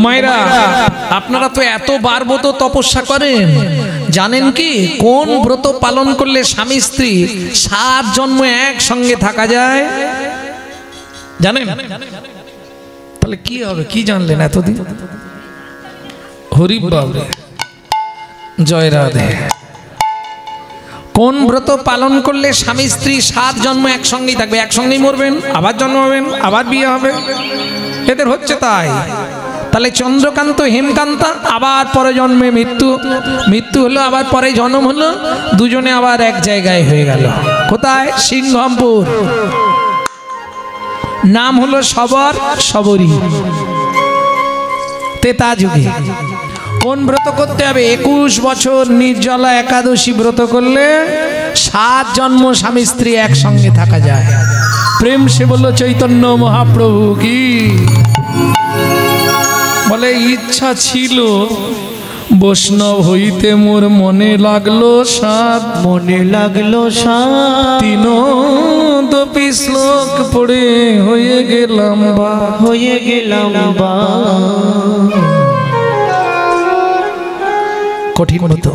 মায়েরা আপনারা তো এত বারবত তপস্যা করেন, জানেন কি কোন ব্রত পালন করলে স্বামী স্ত্রী 7 জন্ম একসঙ্গে থাকা যায়? জানেন? তাহলে কি হবে, কি জানলেন এতদিন? হরি বাবরে, জয় রাধে। কোন ব্রত পালন করলে স্বামী স্ত্রী 7 জন্ম একসঙ্গেই থাকবে? একসঙ্গেই মরবেন, আবার জন্মাবেন, আবার বিয়ে হবে, এদের হচ্ছে তাই। তাহলে চন্দ্রকান্ত হেমকান্তা আবার পরে জন্মে মৃত্যু, মৃত্যু হলো, আবার পরে জন্ম হলো, দুজনে আবার এক জায়গায় হয়ে গেল। কোথায়? সিংহমপুর। নাম হলো সবর, সবরী, তেতা যুগে। কোন ব্রত করতে হবে? 21 বছর নির্জলা একাদশী ব্রত করলে 7 জন্ম স্বামী স্ত্রী একসঙ্গে থাকা যায়। প্রেম সে বলল চৈতন্য মহাপ্রভু কি। বলে ইচ্ছা ছিল বৈষ্ণব হইতে, মোর মনে লাগলো সাত, মনে লাগলো সাত, 3 শ্লোক পড়ে হয়ে গেলাম বা, হয়ে গেলাম বা। কঠিন হতো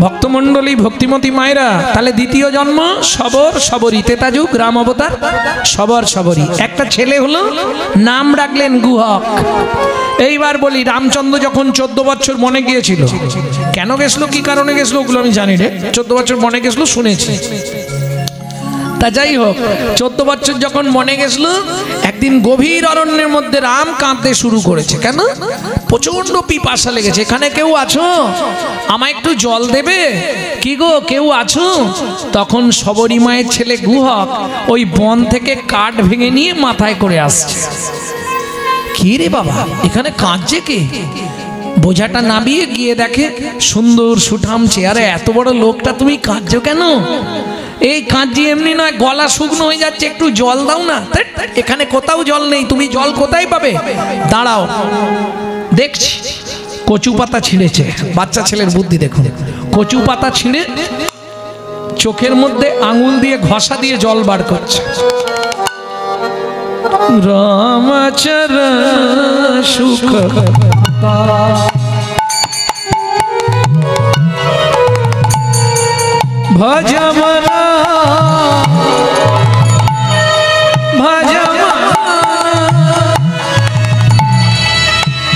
ভক্তমণ্ডলী, ভক্তিমতী মায়েরা। তাহলে দ্বিতীয় জন্ম সবর সবরী, তেতাযুগ রাম অবতার, সবর সবরী। একটা ছেলে হলো, নাম রাখলেন গুহক। এইবার বলি, রামচন্দ্র যখন 14 বছর মনে গিয়েছিল, কেন গেছিল, কি কারণে গেছিল ওগুলো আমি জানি রে। 14 বছর মনে গেছিল শুনেছি। তা যাই হোক, 14 বছর যখন মনে গেছিল, একদিন গভীর অরণ্যের মধ্যে রাম কাঁদতে শুরু করেছে। কেন? প্রচন্ড পিপাসা লেগেছে। এখানে কেউ আছো? আমায় একটু জল দেবে? কি গো, কেউ আছো? তখন সবরী মায়ের ছেলে গুহক ওই বন থেকে কাঠ ভেঙে নিয়ে মাথায় করে আসছে। কি রে বাবা, এখানে কাঁদছে কে? বোঝাটা নামিয়ে গিয়ে দেখে সুন্দর সুঠাম চেয়ারে এত বড় লোকটা, তুমি কাঁদছো কেন? এই কাঁদছি এমনি নয়, গলা শুকনো হয়ে যাচ্ছে, একটু জল দাও না। এখানে কোথাও জল নেই, তুমি জল কোথায় পাবে? দাঁড়াও, দেখছি। কচু পাতা ছিঁড়েছে, বাচ্চা ছেলের বুদ্ধি দেখুন। কচু পাতা ছিঁড়ে চোখের মধ্যে আঙুল দিয়ে ঘষা দিয়ে জল বার করছে। রামচরণ সুখ ভজমরা ভজমা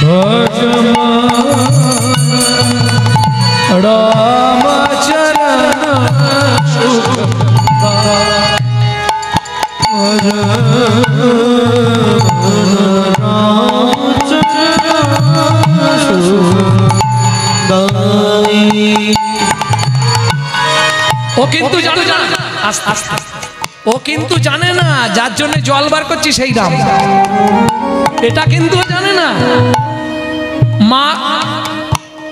ভজমা রামচরণ সুখ ও কিন্তু জানে না, ও কিন্তু জানে না যার জন্য জল বার করছি সেই রাম। এটা কিন্তু জানে না। মা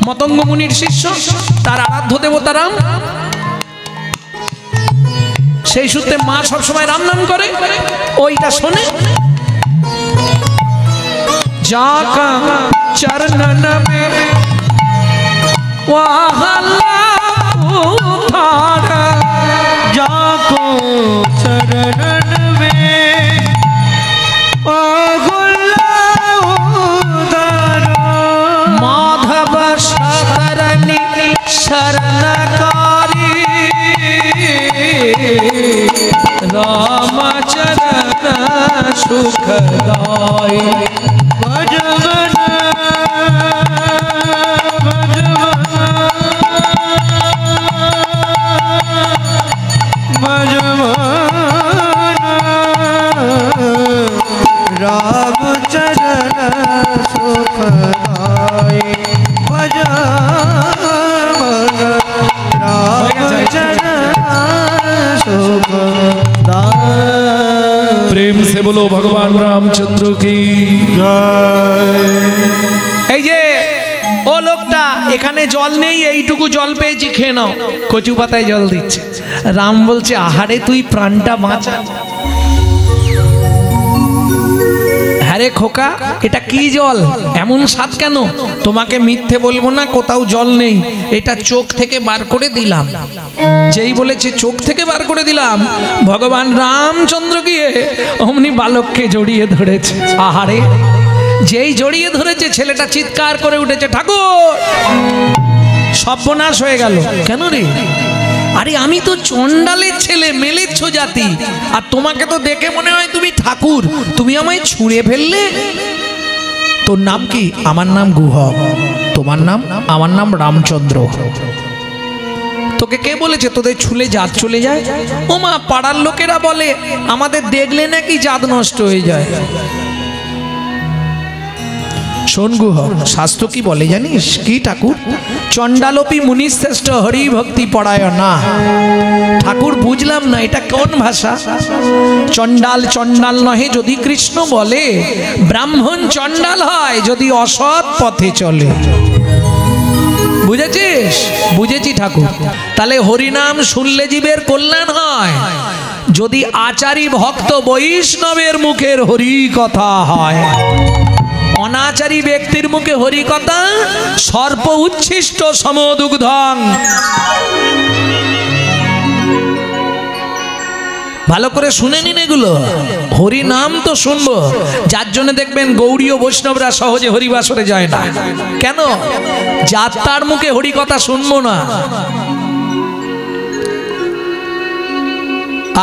মতঙ্গ মুনির শিষ্য, তার আরাধ্য দেবতা রাম। সেই সূত্রে মা সবসময় রাম নাম করে, ওইটা শোনে। যাকা চরণ মে ওয়াহলা उधार, जाको चरण में ओहुला उधार, माधव शरणी शरणकारी, रामचरण सुखदाई। भजमन रामचरण सुखदाई, भजमन रामचरण सुखदाई। प्रेम से बोलो भगवान रामचंद्र की जय। এই যে ও লোকটা, এখানে জল নেই, এইটুকু জল পেয়েছি, খেয়ে নাও। কচু পাতায় জল দিচ্ছে। রাম বলছে, আহারে তুই প্রাণটা বাঁচা। আরে খোকা, এটা কি জল, এমন স্বাদ কেন? তোমাকে মিথ্যে বলবো না, কোথাও জল নেই, এটা চোখ থেকে বার করে দিলাম। যেই বলেছে চোখ থেকে বার করে দিলাম, ভগবান রামচন্দ্র গিয়ে অমনি বালককে জড়িয়ে ধরেছে। আহারে যেই জড়িয়ে ধরেছে ছেলেটা চিৎকার করে উঠেছে, ঠাকুর সর্বনাশ হয়ে গেল। কেন রে? আরে আমি তো চণ্ডালের ছেলে, মেলেচ্ছ জাতি, আর তোমাকে তো দেখে মনে হয় তুমি ঠাকুর, তুমি আমায় ছুঁড়ে ফেললে। তোর নাম কি? আমার নাম গুহ। তোমার নাম? আমার নাম রামচন্দ্র। তোকে কে বলেছে তোদের ছুলে জাত চলে যায়? ও মা, পাড়ার লোকেরা বলে আমাদের দেখলে নাকি জাত নষ্ট হয়ে যায়। শোন গুহ, শাস্ত্র কি বলে জানিস? কি ঠাকুর? চণ্ডালোপি মুনিশ্রেষ্ঠ হরি ভক্তি পড়ায় না। ঠাকুর বুঝলাম না, এটা কোন ভাষা? চণ্ডাল চণ্ডাল নহে যদি কৃষ্ণ বলে, ব্রাহ্মণ চণ্ডাল হয় যদি অসৎ পথে চলে। বুঝেছিস? বুঝেছি ঠাকুর। তাহলে হরিনাম শুনলে জীবের কল্যাণ হয় যদি আচারী ভক্ত বৈষ্ণবের মুখের হরি কথা হয়। অনাচারী ব্যক্তির মুখে হরি কথা সর্প উচ্ছিষ্ট সমদুগ্ধং। ভালো করে শুনে নিন এগুলো। হরি নাম তো শুনবো, যার জন্য দেখবেন গৌড়ীয় বৈষ্ণবরা সহজে হরিবাসরে যায় না। কেন? যাত্রার মুখে হরি কথা শুনবো না।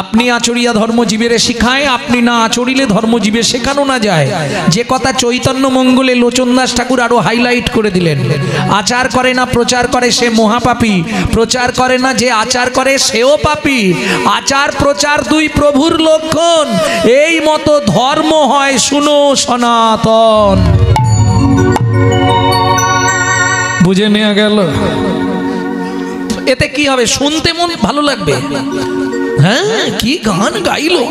আপনি আচরিয়া ধর্ম জীবেরে শিখায়, আপনি না আচরিলে ধর্ম জীবে শেখানো না যায়। যে কথা চৈতন্য মঙ্গলে লোচনদাস ঠাকুর আরো হাইলাইট করে দিলেন। আচার করে না প্রচার করে সে মহাপাপী, প্রচার করে না যে আচার করে সেও পাপী। আচার প্রচার দুই প্রভুর লক্ষণ, এই মতো ধর্ম হয় শুনো সনাতন। বুঝে নেওয়া গেল? এতে কি হবে? শুনতে মন ভালো লাগবে। হ্যাঁ, কি গান গাইলো!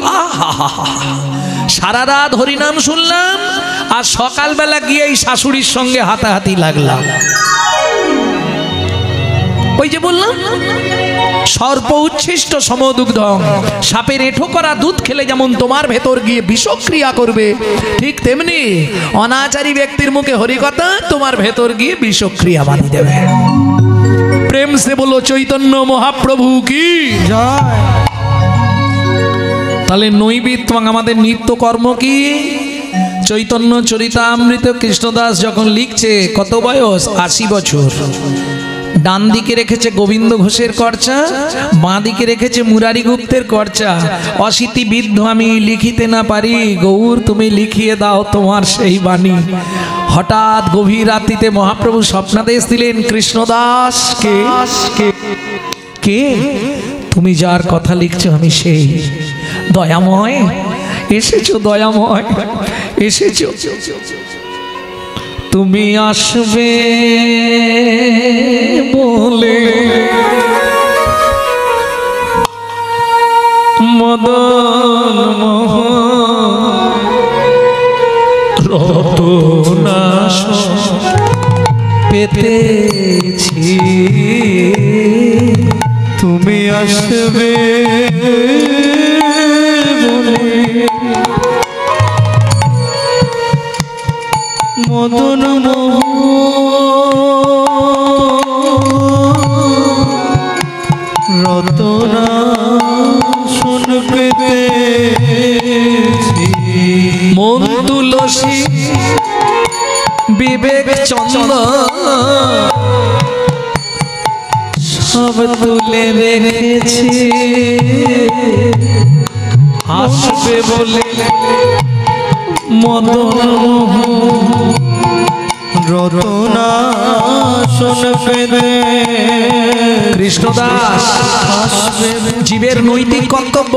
সারা রাত হরিনাম শুনলাম, আর সকালবেলা গিয়ে এই শাশুড়ির সঙ্গে হাতাহাতি লাগলাম। ওই যে বললাম, সর্প উচ্ছিষ্ট সমদুগ্ধং। সাপের এঁঠো করা দুধ খেলে যেমন তোমার ভেতর গিয়ে বিষক্রিয়া করবে, ঠিক তেমনি অনাচারী ব্যক্তির মুখে হরিকথা তোমার ভেতর গিয়ে বিষক্রিয়া বাঁধিয়ে দেবে। প্রেম সে বলো চৈতন্য মহাপ্রভু কি জয়। তাহলে নৈবেদ্য আমাদের নিত্য কর্ম কি? চৈতন্য চরিতামৃত কৃষ্ণদাস যখন লিখছে, কত বয়স? 80 বছর। ডান দিকে রেখেছে গোবিন্দ ঘোষের কর্চা, বাঁ দিকে রেখেছে মুরারি গুপ্তের কর্চা। অশীতি বিদ্ধ আমি লিখিতে না পারি, গৌর তুমি লিখিয়ে দাও তোমার সেই বাণী। হঠাৎ গভীর রাত্রিতে মহাপ্রভু স্বপ্নাদেশ দিলেন, কৃষ্ণদাস কে কে? তুমি যার কথা লিখছো আমি সেই। দয়াময় এসেছো, দয়াময় এসেছো। তুমি আসবে বলে মদন মোহন রতনাশ পেতেছি। তুমি আসবে বলে মদন রতনা শুন পেতেছি। মন তুলসী বিবেক চন্দ্র সব তুলে রেখেছি, আসবে বলে মদন রতনা শুন পেতে। কৃষ্ণদাস জীবের নৈতিক কর্তব্য।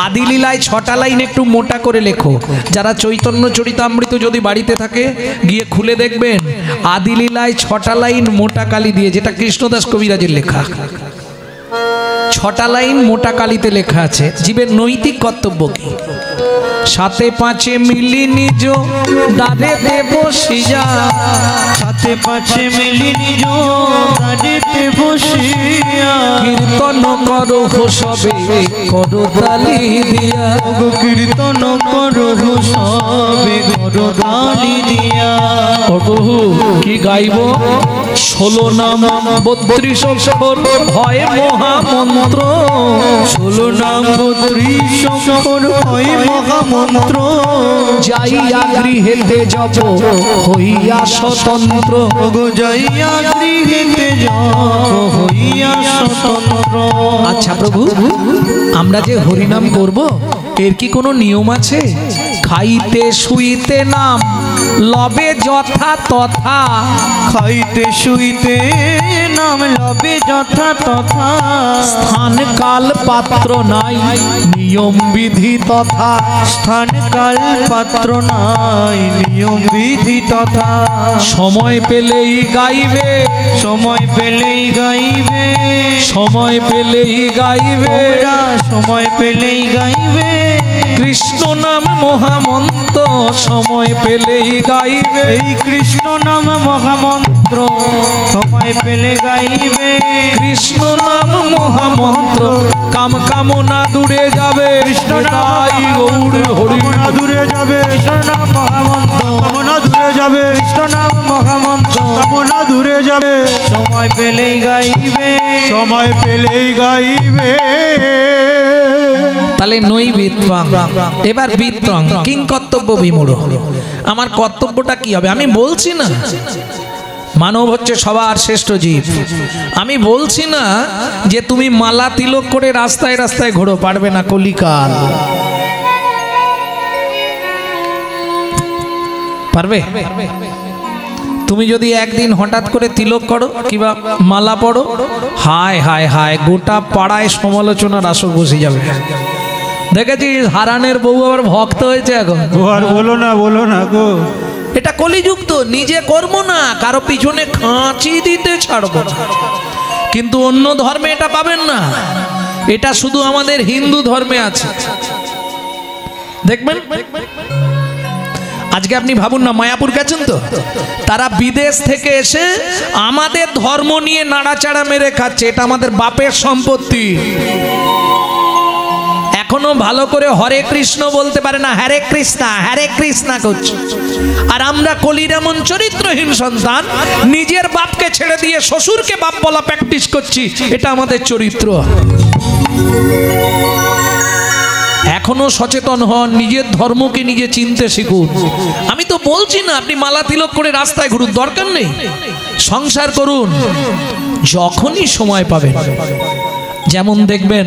আদি লীলায় 6টা লাইন একটু মোটা করে লেখো। যারা চৈতন্য চরিতামৃত যদি বাড়িতে থাকে গিয়ে খুলে দেখবেন, আদি লীলায় 6টা লাইন মোটা কালি দিয়ে, যেটা কৃষ্ণদাস কবিরাজের লেখা। 6টা লাইন মোটা কালিতে লেখা আছে জীবের নৈতিক কর্তব্য কি। সাথে পাঁচে মিলি নিজ দাঁড়েতে বসিয়া, সাথে পাঁচে মিলি নিজ দাঁড়েতে বসিয়া। কীর্তন করো সবে করো তালি দিয়া, কীর্তন করো সবে করো তালি দিয়া। প্রভু কি গাইব 16 নাম 32 অক্ষর হয় মহামন্ত্র 16 নাম 32 অক্ষর হয় মহামন্ত্র যাইয়া গৃহেতে যাব হইয়া স্বতন্ত্র গো যাইয়া গৃহেতে যাব হইয়া স্বতন্ত্র। আচ্ছা প্রভু আমরা যে হরিনাম করব এর কি কোনো নিয়ম আছে? খাইতে শুইতে নাম লবে যথা তথা খাইতে শুইতে নাম লবে যথা তথা স্থান কাল পাত্র নাই নিয়ম বিধি তথা স্থান কাল পাত্র নাই নিয়ম বিধি তথা সময় পেলেই গাইবে সময় পেলেই গাইবে সময় পেলেই গাইবে ওরা সময় পেলেই গাইবে কৃষ্ণ নাম মহামন্ত্র সময় পেলেই গাইবে এই কৃষ্ণ নাম মহামন্ত্র সময় পেলে গাইবে কৃষ্ণ নাম মহামন্ত্র কাম কামনা দূরে যাবে কৃষ্ণ নাম তাই গৌর হরি কামনা দূরে যাবে কৃষ্ণ নাম মহামন্ত্র কামনা দূরে যাবে কৃষ্ণ নাম মহামন্ত্র কামনা দূরে যাবে সময় পেলেই গাইবে সময় পেলেই গাইবে। তাহলে নই বিত্রাং এবার বিত্রাং কিং কর্তব্য বিমূঢ় আমার কর্তব্যটা কি হবে? আমি বলছি না মানব হচ্ছে সবার শ্রেষ্ঠ জীব, আমি বলছি না যে তুমি মালা তিলক করে রাস্তায় রাস্তায় ঘোরো, পারবে না, কলিকাল। পারবে? তুমি যদি একদিন হঠাৎ করে তিলক করো কিংবা মালা পড়ো, হায় হায় হায় গোটা পাড়ায় সমালোচনার আসর বসে যাবে। দেখেছিস হারানের বউ আবার ভক্ত হয়েছে এখন। আর বলো না গো, এটা কলিযুগ তো, নিজে করবো না, কারো পিছনে খাঁচি দিতে ছাড়বো না। কিন্তু অন্য ধর্মে এটা পাবেন না, এটা শুধু আমাদের হিন্দু ধর্মে আছে। দেখবেন আজকে আপনি ভাবুন না, মায়াপুর গেছেন তো, তারা বিদেশ থেকে এসে আমাদের ধর্ম নিয়ে নাড়াচাড়া মেরে খাচ্ছে। এটা আমাদের বাপের সম্পত্তি। এখনো ভালো করে হরে কৃষ্ণ বলতে পারে না, হরে কৃষ্ণা করছে। আর আমরা কলির এমন চরিত্রহীন সন্তান, নিজের বাপকে ছেড়ে দিয়ে শ্বশুরকে বাপ বলা প্র্যাকটিস করছি। এটা আমাদের চরিত্র। এখনো সচেতন হন, নিজের ধর্মকে নিজে চিনতে শিখুন। আমি তো বলছি না আপনি মালা তিলক করে রাস্তায় ঘুরুন, দরকার নেই, সংসার করুন যখনই সময় পাবেন। যেমন দেখবেন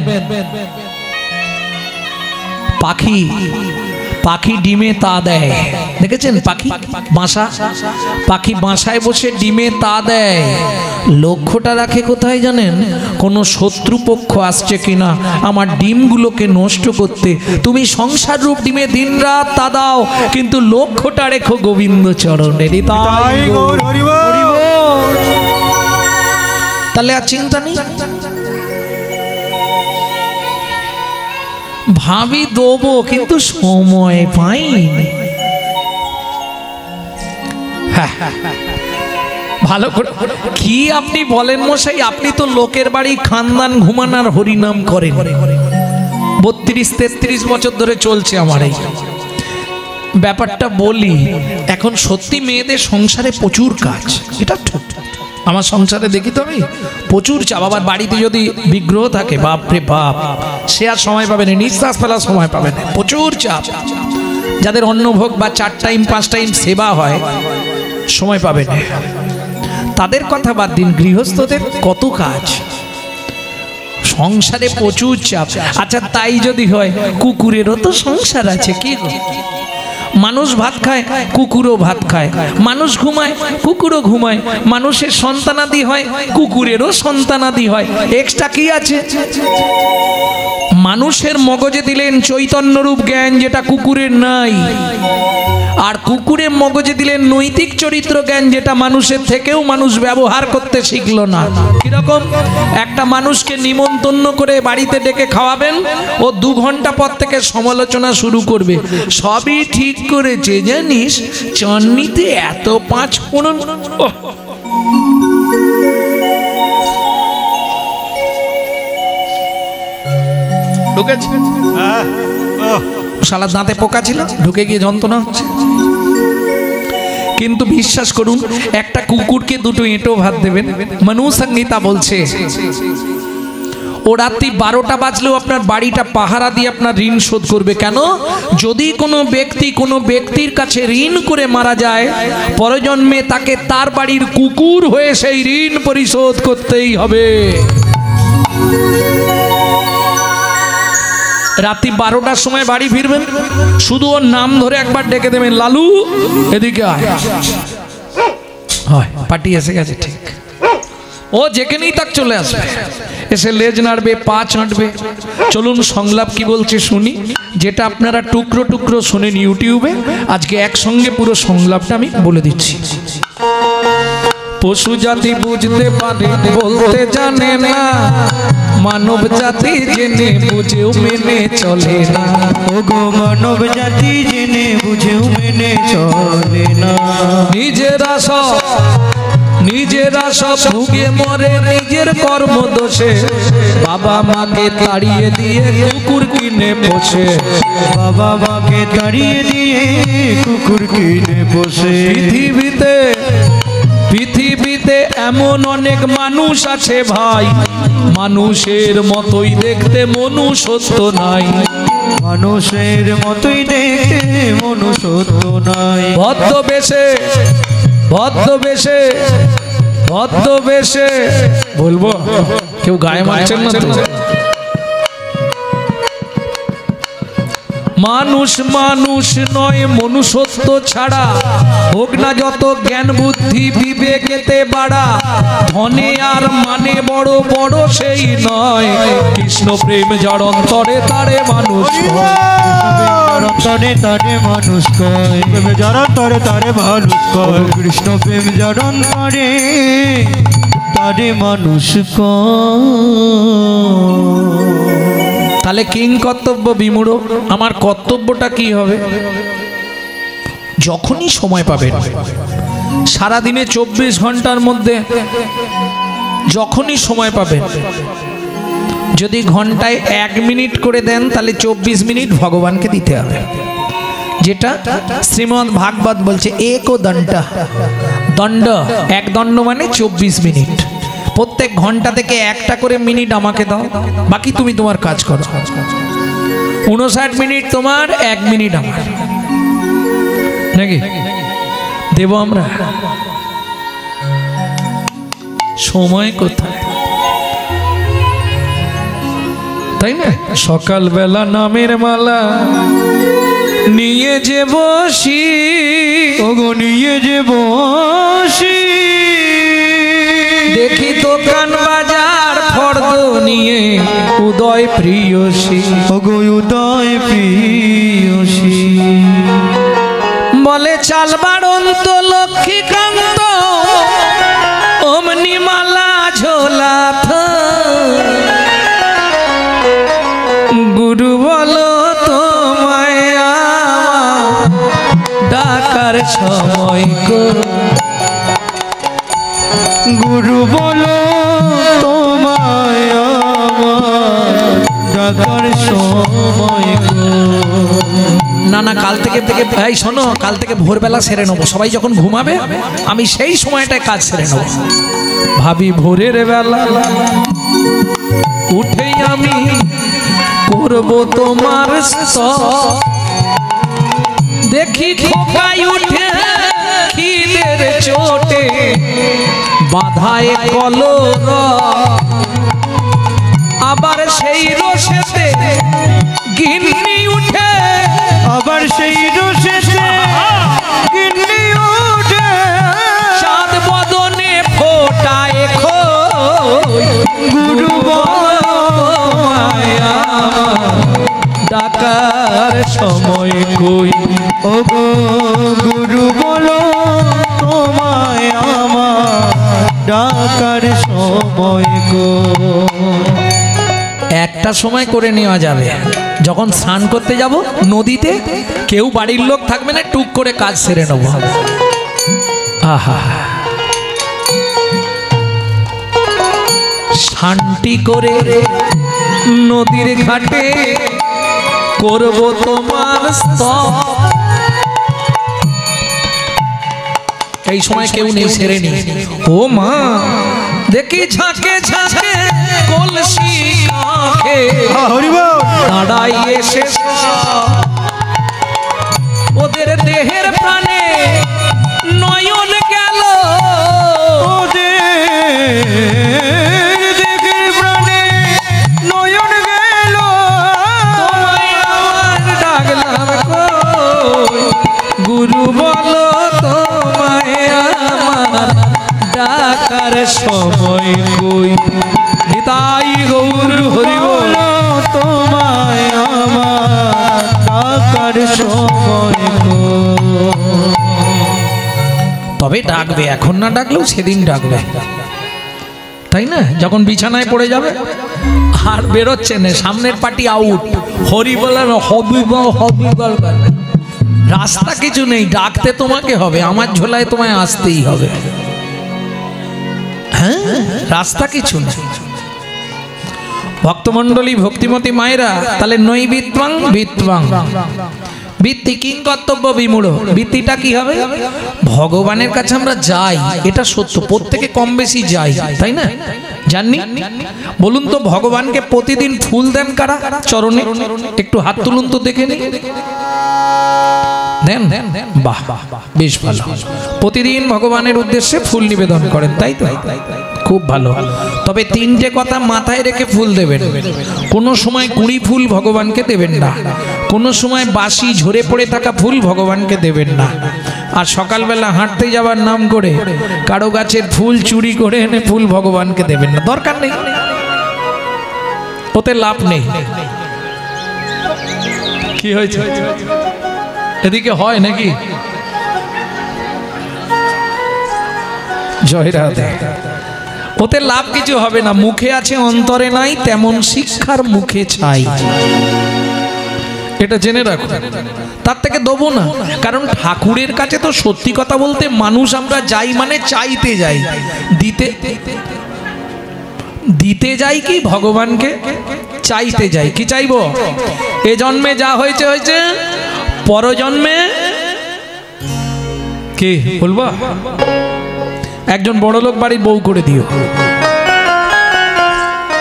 পাখি ডিমে তা দেয়, দেখেছেন? পাখি বাসায় বসে ডিমে তা দেয়। লক্ষ্যটা রাখে কোথায় জানেন? কোনো শত্রুপক্ষ আসছে কিনা আমার ডিমগুলোকে নষ্ট করতে। তুমি সংসার রূপ ডিমে দিন রাত তা দাও, কিন্তু লক্ষ্যটা রেখো গোবিন্দ চরণে। তাহলে আর চিন্তা নেই। ভাবি দেবো কিন্তু সময় পাইনি। ভালো করে কি আপনি বলেন মশাই? আপনি তো লোকের বাড়ি খানদান ঘুমানার হরিনাম করেন, 32-33 বছর ধরে চলছে আমার এই ব্যাপারটা। বলি এখন সত্যি মেয়েদের সংসারে প্রচুর কাজ, এটা ঠিক। আমার সংসারে দেখি তো আমি প্রচুর চাপ। আবার বাড়িতে যদি বিগ্রহ থাকে, বাপরে বাপ, সে আর সময় পাবে না, নিঃশ্বাস ফেলার সময় পাবে না, প্রচুর চাপ। যাদের অন্নভোগ বা 4 টাইম 5 টাইম সেবা হয়, সময় পাবে না। তাদের কথা বাদ দিন, গৃহস্থদের কত কাজ, সংসারে প্রচুর চাপ। আচ্ছা তাই যদি হয়, কুকুরেরও তো সংসার আছে। কি মানুষ ভাত খায়, কুকুরও ভাত খায়। মানুষ ঘুমায়, কুকুরও ঘুমায়। মানুষের সন্তানাদি হয়, কুকুরেরও সন্তানাদি হয়। এক্সট্রা কি আছে? মানুষের মগজে দিলেন চৈতন্যরূপ জ্ঞান, যেটা কুকুরের নাই। আর কুকুরের মগজে দিলেন নৈতিক চরিত্র জ্ঞান, যেটা মানুষের থেকেও মানুষ ব্যবহার করতে শিখলো না। কিরকম? একটা মানুষকে নিমন্ত্রণ করে বাড়িতে ডেকে খাওয়াবেন, ও 2 ঘন্টা পর থেকে সমালোচনা শুরু করবে। সবই ঠিক করেছে জানিস, চাটনিতে এত 5 ফোড়ন। শালা দাঁতে পোকা ছিল, ঢুকে গিয়ে যন্ত্রণা হচ্ছে। কিন্তু বিশ্বাস করুন একটা কুকুরকে দুটো এঁটো ভাত দেবেন। মনু সংহিতা বলছে ও রাত্রি 12টা বাজলেও আপনার বাড়িটা পাহারা দিয়ে আপনার ঋণ শোধ করবে। কেন? যদি কোনো ব্যক্তির কাছে ঋণ করে মারা যায়, পরজন্মে তাকে তার বাড়ির কুকুর হয়ে সেই ঋণ পরিশোধ করতেই হবে। রাত্রি 12টার সময় বাড়ি ফিরবেন, শুধু ওর নাম ধরে একবার ডেকে দেবেন, লালু এদিকে আয়। হয় পার্টি এসে গেছে, ঠিক। ও যেখানেই তাক চলে আসবে, এসে লেজ নাড়বে, পা চাঁটবে। চলুন সংলাপ কি বলছে শুনি, যেটা আপনারা টুকরো টুকরো শোনেন ইউটিউবে, আজকে একসঙ্গে পুরো সংলাপটা আমি বলে দিচ্ছি। পশু জাতি বুঝতে পারে বলতে জানে না, মানব জাতি জেনে বুঝেও মেনে চলে না। ওগো মানব জাতি জেনে বুঝেও মেনে চলে না। নিজেরা সব ভুগে মরে নিজের কর্ম দোষে, বাবা মাকে তাড়িয়ে দিয়ে কুকুর কিনে পোষে। বাবা মাকে তাড়িয়ে দিয়ে কুকুর কিনে পোষে। পৃথিবীতে এমন অনেক মানুষ আছে ভাই, মানুষের মতোই দেখতে মনুষ্যত্ব নাই। মানুষের মতোই দেখতে মনুষ্যত্ব নাই। ভদ্রবেশে বলবো, কেউ গায়ে মারছেন না তো? মানুষ নয় মনুষ্যত্ব ছাড়া, হোক না যত জ্ঞান বুদ্ধি বিবেকেতে বাড়া। ধনে আর মানে বড় বড় সেই নয়, কৃষ্ণ প্রেম যার অন্তরে তারে মানুষ অন্তরে তারে মানুষ কয়। যার অন্তরে তারে মানুষ কয়। কৃষ্ণ প্রেম যার অন্তরে তারে মানুষ কয়। তাহলে কিং কর্তব্য বিমূঢ়। আমার কর্তব্যটা কি হবে? যখনই সময় পাবেন, সারাদিনে 24 ঘন্টার মধ্যে যখনই সময় পাবেন, যদি ঘন্টায় 1 মিনিট করে দেন, তাহলে 24 মিনিট ভগবানকে দিতে হবে। যেটা শ্রীমদ্ ভাগবত বলছে একো দণ্ড, এক দণ্ড মানে 24 মিনিট। প্রত্যেক ঘন্টা থেকে একটা করে মিনিট আমাকে দাও, বাকি তুমি তোমার কাজ করো। 59 মিনিট তোমার, 1 মিনিট আমার, নাকি দেব আমরা? সময় কোথায়, তাই না? সকালবেলা নামের মালা নিয়ে যে বসি, ওগো নিয়ে যে বসি, দেখি দোকান বাজার ফর্দ নিয়ে উদয় প্রিয়সী। ওগো উদয় প্রিয়সী, বলে চাল বাড়ন্ত লক্ষ্মীকান্ত, অমনি মালা ঝোলা গুরু বলো তোমায় ডাকার সময় করো। গুরু বলো তোমায় ডাকার সময়। না কাল থেকে ভাই শোনো, কাল থেকে ভোরবেলা সেরে নেবো। সবাই যখন ঘুমাবে আমি সেই সময়টায় কাজ সেরে নেবো। ভাবি ভোরের বেলা উঠেই আমি করব তোমার স্তব, দেখি খোকাই উঠে খিদের চোটে বাধায় কলর, আবার সেই রসেতে গিন্নি উঠে, আবার সেই রসেতে গিন্নি উঠে, চাঁদ বদনে ফোটায় খই। গুরু মায়া ডাকার সময় কই। ওগো গুরু বলো তোমায় আমার ডাকার সময় গো। একটা সময় করে নেওয়া যাবে, যখন স্নান করতে যাব নদীতে, কেউ বাড়ির লোক থাকবে না, টুক করে কাজ সেরে নেব। আহা, শান্তি করে নদীর ঘাটে করব তোমার স্তব, এই সময় কেউ নেই, সেরে নি। ও মা দেখি ঝাঁকে ঝাঁকে কলসি কাঁখে দাঁড়াই এসে ওদের দেহের প্রাণে নয়ন গেল, ওদের দেহের প্রাণে নয়ন গেল। তোমায় আমার ডাকলাম কই, গুরু বলো তোমায় আমার ডাকার সময় কই। নিতাই গৌর হরি বল, তোমায় আমার ডাকার সময় কই। তবে ডাকবে, এখন না ডাকলেও সেদিন ডাকবে, তাই না? যখন বিছানায় পড়ে যাবে আর বেরোচ্ছে না, সামনের পার্টি আউট, হরি বলার হবি বল হবি বল, রাস্তা কিছু নেই, ডাকতে তোমাকে হবে, আমার ঝোলায় তোমায় আসতেই হবে। হ্যাঁ, রাস্তা কিছু নেই। ভক্তমণ্ডলী ভক্তিমতী মায়েরা, তাহলে নই বিত্বাং বিত্বাং বৃত্তি কিং কর্তব্য বিমূঢ়। বৃত্তিটা কি হবে? ভগবানের কাছে আমরা যাই, এটা সত্য, প্রত্যেকে কম বেশি যাই, তাই না? জাননি? বলুন তো, ভগবানকে প্রতিদিন ফুল দেন কারা চরণে? একটু হাত তুলুন তো দেখে নি। দেন? বাহ বাহ, বেশ ভালো। প্রতিদিন ভগবানের উদ্দেশ্যে ফুল নিবেদন করেন, তাই তো? খুব ভালো। তবে তিনটে কথা মাথায় রেখে ফুল দেবেন। কোনো সময় কুঁড়ি ফুল ভগবানকে দেবেন না, কোনো সময় বাসি ঝরে পড়ে থাকা ফুল ভগবানকে দেবেন না, আর সকালবেলা হাঁটতে যাবার নাম করে কারো গাছের ফুল চুরি করে এনে ফুল ভগবানকে দেবেন না, দরকার নেই, ওতে লাভ নেই। কি হয়েছে? এদিকে হয় নাকি? জয় রাধে। ওতে লাভ কিছু হবে না। মুখে আছে অন্তরে নাই, তেমন শিক্ষার মুখে চাই, এটা জেনে রাখো। তার থেকে দেবো না, কারণ ঠাকুরের কাছে তো সত্যি কথা বলতে মানুষ আমরা যাই মানে চাইতে যাই, দিতে যাই কি ভগবানকে চাইতে যাই। কি চাইবো? এ জন্মে যা হয়েছে হয়েছে, পরজন্মে কি বলবো, একজন বড় লোক বাড়ির বউ করে দিও,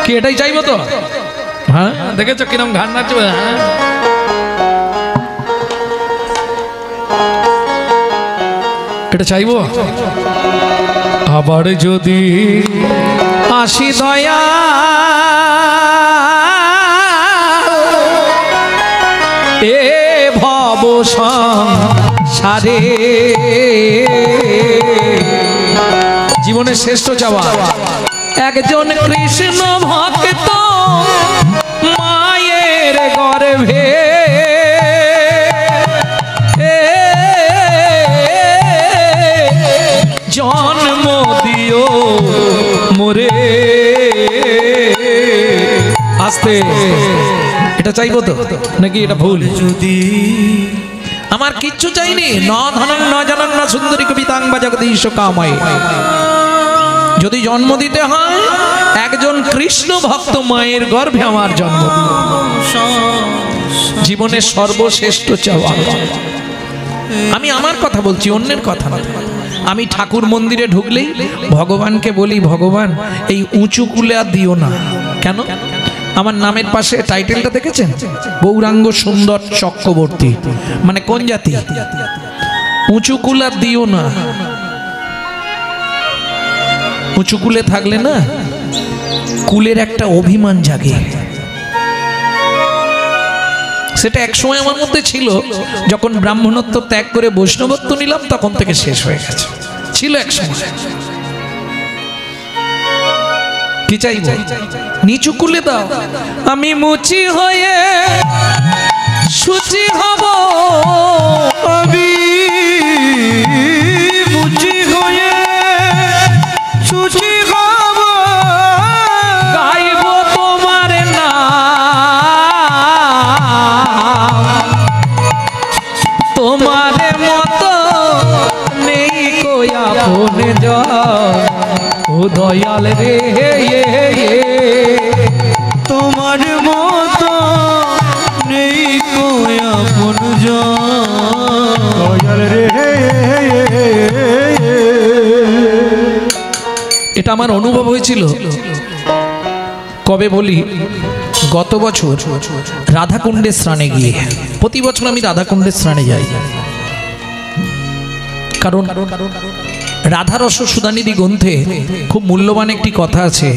কি এটাই চাইবো তো? হ্যাঁ, দেখেছো কিরম ঘাড় নাচবে? হ্যাঁ, এটা চাইবো। আবার যদি আসি দয়া এ ভব সংসারে, জীবনের শ্রেষ্ঠ চাওয়া একজন কৃষ্ণ ভক্ত মায়ের গর্ভে জন্ম দিও মোরে। আস্তে, এটা চাইবো তো নাকি এটা ভুল? যদি আমার কিচ্ছু চাইনি, ন ধনং ন জনং ন সুন্দরী কবিতাং বা জগদীশ কাময়। যদি জন্ম দিতে হয় একজন কৃষ্ণ ভক্ত মায়ের গর্ভে আমার জন্ম দিও, জীবনের সর্বশ্রেষ্ঠ চাওয়া। আমি আমার কথা বলছি, অন্যের কথা না। আমি ঠাকুর মন্দিরে ঢুকলেই ভগবানকে বলি, ভগবান এই উঁচু কুলে আর দিও না। কেন? আমার নামের পাশে টাইটেলটা দেখেছেন? গৌরাঙ্গ সুন্দর চক্রবর্তী, মানে কোন জাতি? উঁচু কুল আর দিও না। উঁচু কুলে থাকলে না কুলের একটা অভিমান জাগে, সেটা একসময় আমার মধ্যে ছিল, যখন ব্রাহ্মণত্ব ত্যাগ করে বৈষ্ণবত্ব নিলাম তখন থেকে শেষ হয়ে গেছে। ছিল একসময়। কি চাইবো? নিচু কুলে দাও, আমি মুচি হয়ে সুচি হব, আমি মুচি হয়ে সুচি হব, গাইব তোমার নাম, তোমার মতো নেই কোয়া ফোনে যা, ও দয়াল রে, তোমার মতো নেই কোয়া ফোন যা, দয়াল রে। এটা আমার অনুভব হয়েছিল কবে বলি, গত বছর রাধাকুণ্ডে স্নানে গিয়ে। প্রতি বছর আমি রাধাকুণ্ডে স্নানে যাই, কারণ রাধারস সুধানিধি গ্রন্থে খুব মূল্যবান একটি কথা আছে,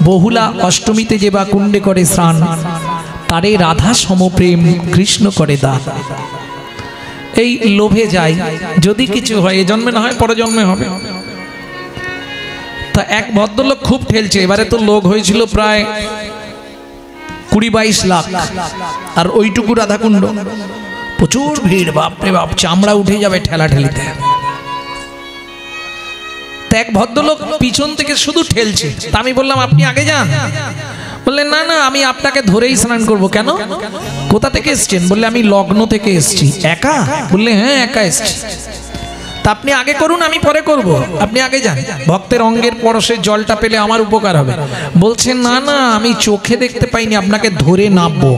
বহুলা অষ্টমীতে যে বা কুণ্ডে করে স্নান, তারে রাধা সমপ্রেম কৃষ্ণ করে দান। এই লোভে যাই, যদি কিছু হয় এ জন্মে না হয় পরে জন্মে হবে। তা এক ভদ্রলোক খুব ঠেলছে, এবারে তো লোক হয়েছিল প্রায় 20-22 লাখ, আর ওইটুকু রাধাকুণ্ড, প্রচুর ভিড়, বাপরে বাপ, চামড়া উঠে যাবে ঠেলা ঠেলিতে। এক ভদ্রলোক পিছন থেকে শুধু ঠেলছে, তা আমি বললাম আপনি আগে যান। বললেন না না, আমি আপনাকে ধরেই স্নান করব। কেন, কোথা থেকে এসছেন? বললে আমি লগ্ন থেকে এসছি। একা? বললে হ্যাঁ একা এসছি। তা আপনি আগে করুন, আমি পরে করব, আপনি আগে যান, ভক্তের অঙ্গের পরশের জলটা পেলে আমার উপকার হবে। বলছেন না না, আমি চোখে দেখতে পাইনি, আপনাকে ধরে নামবো।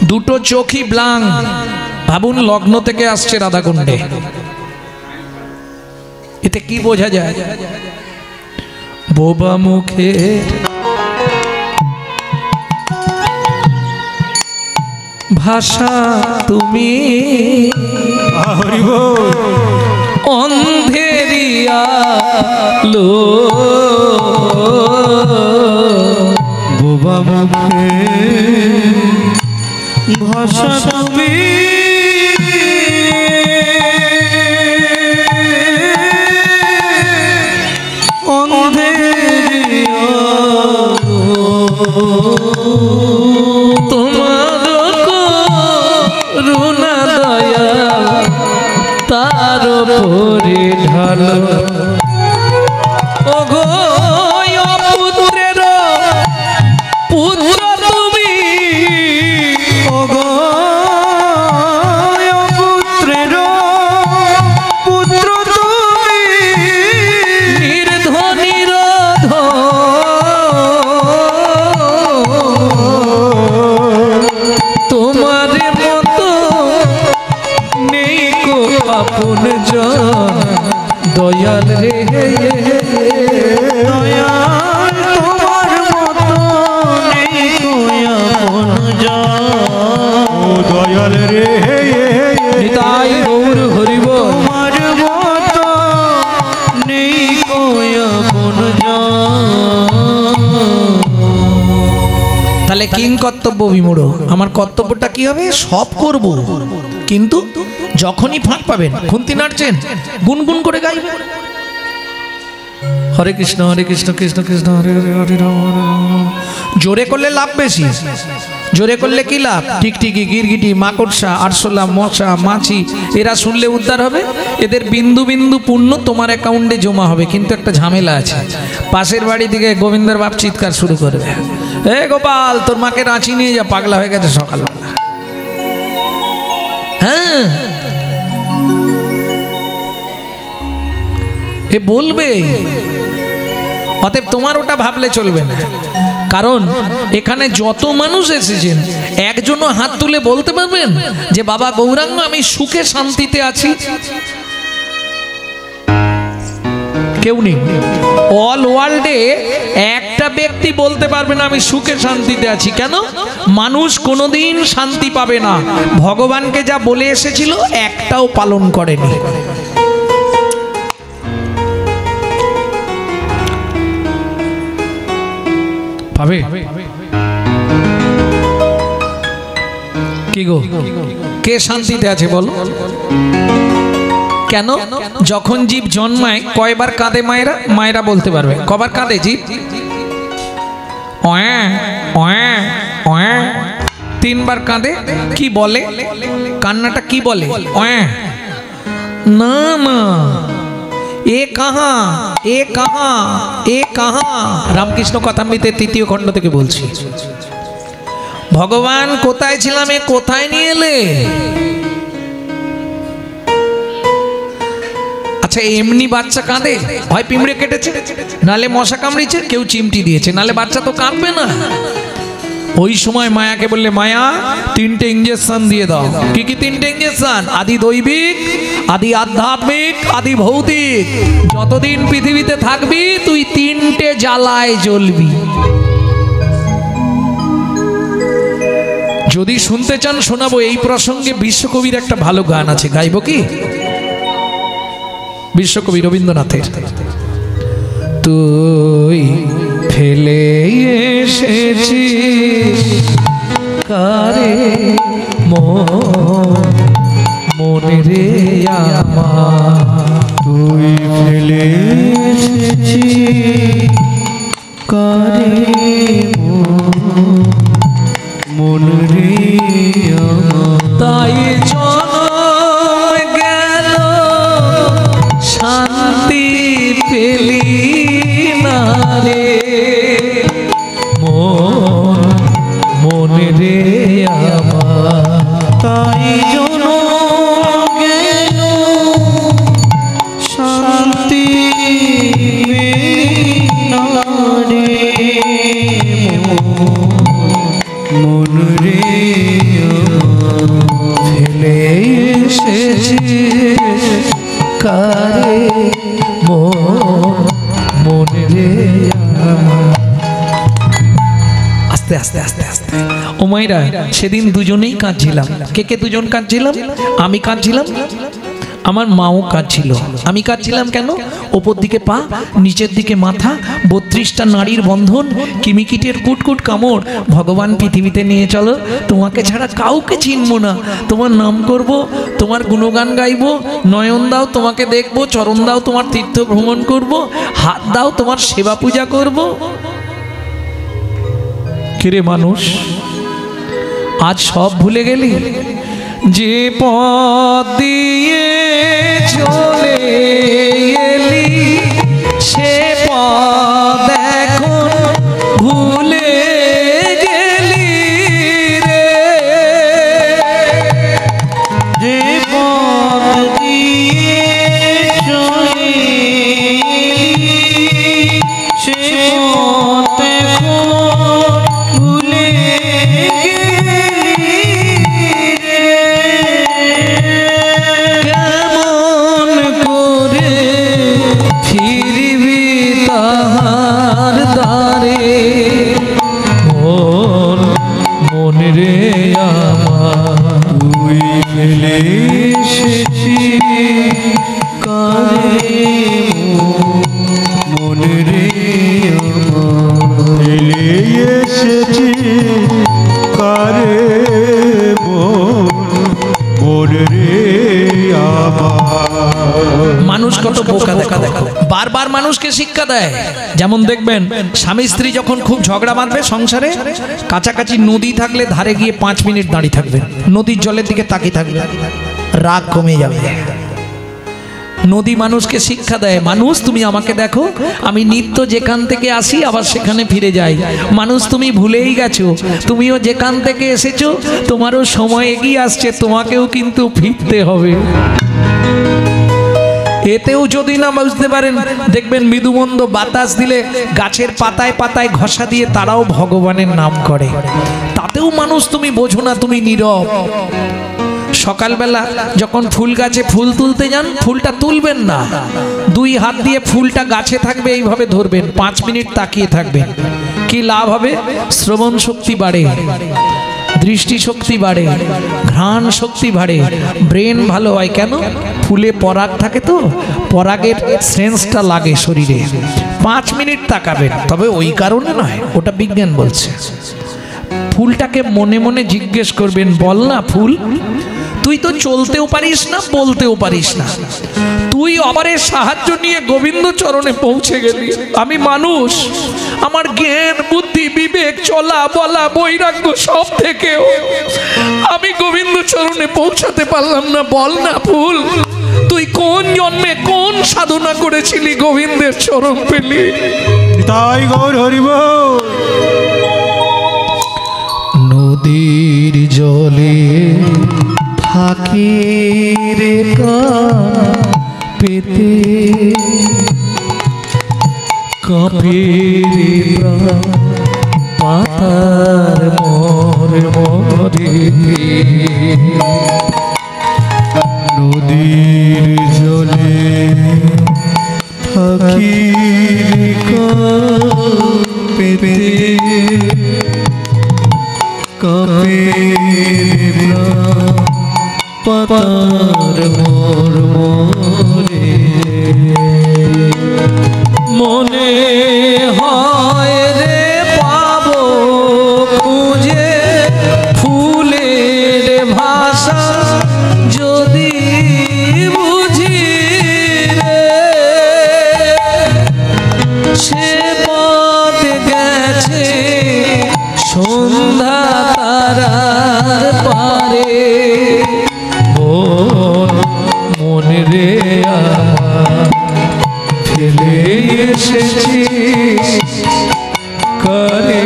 দুটো চোখই ব্লাং, ভাবুন লগ্ন থেকে আসছে রাধাকুণ্ডে। এতে কি বোঝা যায়? বোবা মুখে ভাষা তুমি, অন্ধেরিয়া লো, বোবা মুখে ভাষা তুমি, তোমার করুণা দয়া তার উপরে ঢালো। ওগো পুত্রের পুত্র তুমি, ওগো পুত্রের পুত্র তুমি, নির্ধনির তোমার মতো নেই কো আপন জন, দয়াল রে দয়াল তোমার মতো নেই আপন জন, দয়াল রে নিতাই গৌর হরিব, তোমার মতো নেই আপন জন। তাহলে কিং কর্তব্য বিমূঢ়, আমার কর্তব্যটা কি হবে? সব করব, কিন্তু যখনই ফাঁক পাবেন, খুন্তি নাড়ছেন, গুনগুন করে গাইবেন হরে কৃষ্ণ কৃষ্ণ কৃষ্ণ হরে হরে, হরে রাম হরে রাম। জোরে করলে লাভ বেশি, জোরে করলে কি লাভ? টিকটিকি, গিরগিটি, মাকড়সা, আরশোলা, মশা, মাছি, এরা শুনলে উদ্ধার হবে, এদের বিন্দু বিন্দু পুণ্য তোমার অ্যাকাউন্টে জমা হবে। কিন্তু একটা ঝামেলা আছে, পাশের বাড়ি থেকে গোবিন্দর বাপ চিৎকার শুরু করবে, এ গোপাল তোর মাকে রাঁচি নিয়ে যা, পাগলা হয়ে গেছে সকালবেলা। হ্যাঁ, এ বলবে। অতএব তোমার ওটা ভাবলে চলবে না, কারণ এখানে যত মানুষ এসেছেন একজনও হাত তুলে বলতে পারবেন যে বাবা গৌরাঙ্গ আমি সুখে শান্তিতে আছি? কেউ নেই। অল ওয়ার্ল্ডে একটা ব্যক্তি বলতে পারবে না আমি সুখে শান্তিতে আছি। কেন? মানুষ কোনোদিন শান্তি পাবে না, ভগবানকে যা বলে এসেছিল একটাও পালন করেনি। পাবে কি গো? কে শান্তিতে আছে বলো? কেন? যখন জীব জন্মায় কয়বার কাঁদে মায়েরা? মায়েরা বলতে পারবে কবার কাঁদে জীব? 3বার কাঁদে। কি বলে? কান্নাটা কি বলে? না না, এ কাহা, এ কাহা, এ কাহা। রামকৃষ্ণ কথামৃতে 3য় খণ্ড থেকে বলছি। ভগবান কোথায় ছিলাম, এ কোথায় নিয়ে এলে? আচ্ছা, এমনি বাচ্চা কাঁদে? হয় পিঁমড়ে কেটেছে, নালে মশা কামড়িয়েছে, কেউ চিমটি দিয়েছে, নালে বাচ্চা তো কাঁদবে না। ওই সময় মায়াকে বললে, মায়া 3টে ইঞ্জেকশন দিয়ে দাও। কি কি 3টে ইঞ্জেকশন? আদি দৈবিক, আদি আধ্যাত্মিক, আদি ভৌতিক। যতদিন পৃথিবীতে থাকবি তুই 3টে জ্বালায় জ্বলবি। যদি শুনতে চান শোনাবো। এই প্রসঙ্গে বিশ্বকবির একটা ভালো গান আছে, গাইব কি? বিশ্বকবি রবীন্দ্রনাথের। তুই ফেলে এসেছিস কারে মনে রে আমার, তুই ফেলে এসেছিস কারে মন রে আমার। তাই জনম গেল শান্তি পেলি না রে মনে রে আমার। তাই জনম গেল শান্তি পেলি না রে মন রে ফেলে এসেছিস কারে মনে রে আমার। আস্তে আস্তে আস্তে আস্তে ও মাইরা, সেদিন দুজনেই কাঁদছিলাম। কে কে দুজন কাঁদছিলাম? আমি কাঁদছিলাম, আমার মাও কাঁদছিল। আমি কাঁদছিলাম কেন? ওপর দিকে পা, নিচের দিকে মাথা, 32টা নারীর বন্ধন, কিমিকিটের কুটকুট কামড়। ভগবান পৃথিবীতে নিয়ে চলো, তোমাকে ছাড়া কাউকে চিনবো না, তোমার নাম করব, তোমার গুণগান গাইবো। নয়ন দাও তোমাকে দেখবো, চরণ দাও তোমার তীর্থ ভ্রমণ করব, হাত দাও তোমার সেবা পূজা করব। কিরে মানুষ, আজ সব ভুলে গেলি? যে পথ দিয়ে চলে এলি সে পথ এখন ভুলে গেলি রে। যে পথ দিয়ে চলে সে পথ এখন ভুলে কেমন করে ফিরবি তাহার দ্বারে মন রে আমার। তুই ফেলে এসেছিস কারে মন রে আমার। ফেলে এসেছিস কারে মন রে আমার। মানুষ কত বোকা দেখা দেখো, বারবার মানুষকে শিক্ষা দেয়। যেমন দেখবেন স্বামী স্ত্রী যখন খুব ঝগড়া বাঁধবে সংসারে, কাছাকাছি নদী থাকলে ধারে গিয়ে 5 মিনিট দাঁড়িয়ে থাকবে, নদীর জলের দিকে তাকিয়ে থাকবে, রাগ কমে যাবে। নদী মানুষকে শিক্ষা দেয়, মানুষ তুমি আমাকে দেখো, আমি নিত্য যেখান থেকে আসি আবার সেখানে ফিরে যাই। মানুষ তুমি ভুলেই গেছো, তুমিও যেখান থেকে এসেছো তোমারও সময় এগিয়ে আসছে, তোমাকেও কিন্তু ফিরতে হবে। এতেও যদি না বুঝতে পারেন, দেখবেন মৃদুমন্দ বাতাস দিলে গাছের পাতায় পাতায় ঘষা দিয়ে তারাও ভগবানের নাম করে। তাতেও মানুষ তুমি বোঝো না, তুমি নীরব। সকালবেলা যখন ফুল গাছে ফুল তুলতে যান, ফুলটা তুলবেন না, 2 হাত দিয়ে ফুলটা গাছে থাকবে এইভাবে ধরবেন, 5 মিনিট তাকিয়ে থাকবেন। কি লাভ হবে? শ্রবণ শক্তি বাড়ে, দৃষ্টি শক্তি বাড়ে, ঘ্রাণ শক্তি বাড়ে, ব্রেন ভালো হয়। কেন? ফুলে পরাগ থাকে তো, পরাগের সেন্সটা লাগে শরীরে। 5 মিনিট তাকাবেন, তবে ওই কারণে নয়, ওটা বিজ্ঞান বলছে। ফুলটাকে মনে মনে জিজ্ঞেস করবেন, বল না ফুল, তুই তো চলতেও পারিস না, বলতেও পারিস না, তুই অবারের সাহায্য নিয়ে গোবিন্দ চরণে পৌঁছে গেলি। আমি মানুষ, আমার জ্ঞান বুদ্ধি বিবেক চলা বলা বৈরাগ্য সব থেকেও আমি গোবিন্দ চরণে পৌঁছাতে পারলাম না। বল না ফুল, তুই কোন জন্মে কোন সাধনা করেছিলি গোবিন্দের চরণ পেলি? তাই গৌর হরিব। নদীর জলে থাকি রে পেতে কাঁপে রে পাতার মোর মোরে নদীর জলে থাকি পেতে কাপে পাতার মোর মোরে মনে হয় রে পাবো খুঁজে ফুলের ভাষা যদি বুঝি রে সে পথ গেছে সন্ধ্যা তারার পারে মনে রে ফেলে এসেছি করে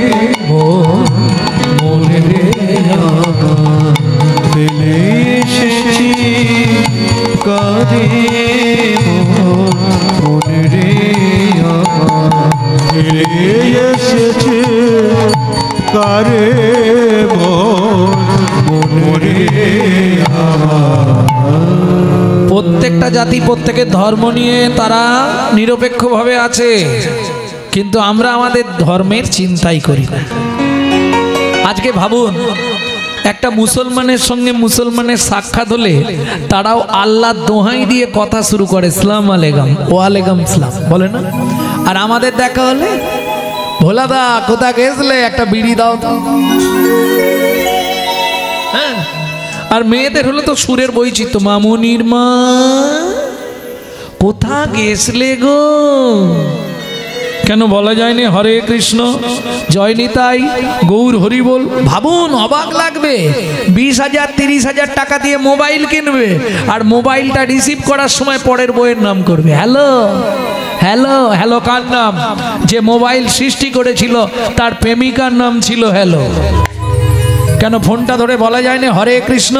মনে রে ফেলে এসেছি কারে মনে রে ফেলে এসেছি কারে মনে রে প্রত্যেকটা জাতি প্রত্যেকের ধর্ম নিয়ে তারা নিরপেক্ষভাবে আছে, কিন্তু আমরা আমাদের ধর্মের চিন্তাই করি না। আজকে ভাবুন, একটা মুসলমানের সঙ্গে মুসলমানের সাক্ষাৎ হলে তারাও আল্লাহ দোহাই দিয়ে কথা শুরু করে, সালাম আলাইকুম, ওয়ালাইকুম সালাম বলে না। আর আমাদের দেখা হলে ভোলাদা কোথা গেছলে, একটা বিড়ি দাও তো। হ্যাঁ, আর মেয়েদের হলো তো সুরের বৈচিত্র্য, মামুনির মা কোথা গেছলে গো, কেন বলা যায়নি হরে কৃষ্ণ জয় নিতাই গৌর হরি বল। ভাবুন, অবাক লাগবে, 20,000 30,000 টাকা দিয়ে মোবাইল কিনবে, আর মোবাইলটা রিসিভ করার সময় পরের বইয়ের নাম করবে, হ্যালো হ্যালো হ্যালো। কার নাম? যে মোবাইল সৃষ্টি করেছিল তার প্রেমিকার নাম ছিল হ্যালো। কেন ফোনটা ধরে বলা যায় না হরে কৃষ্ণ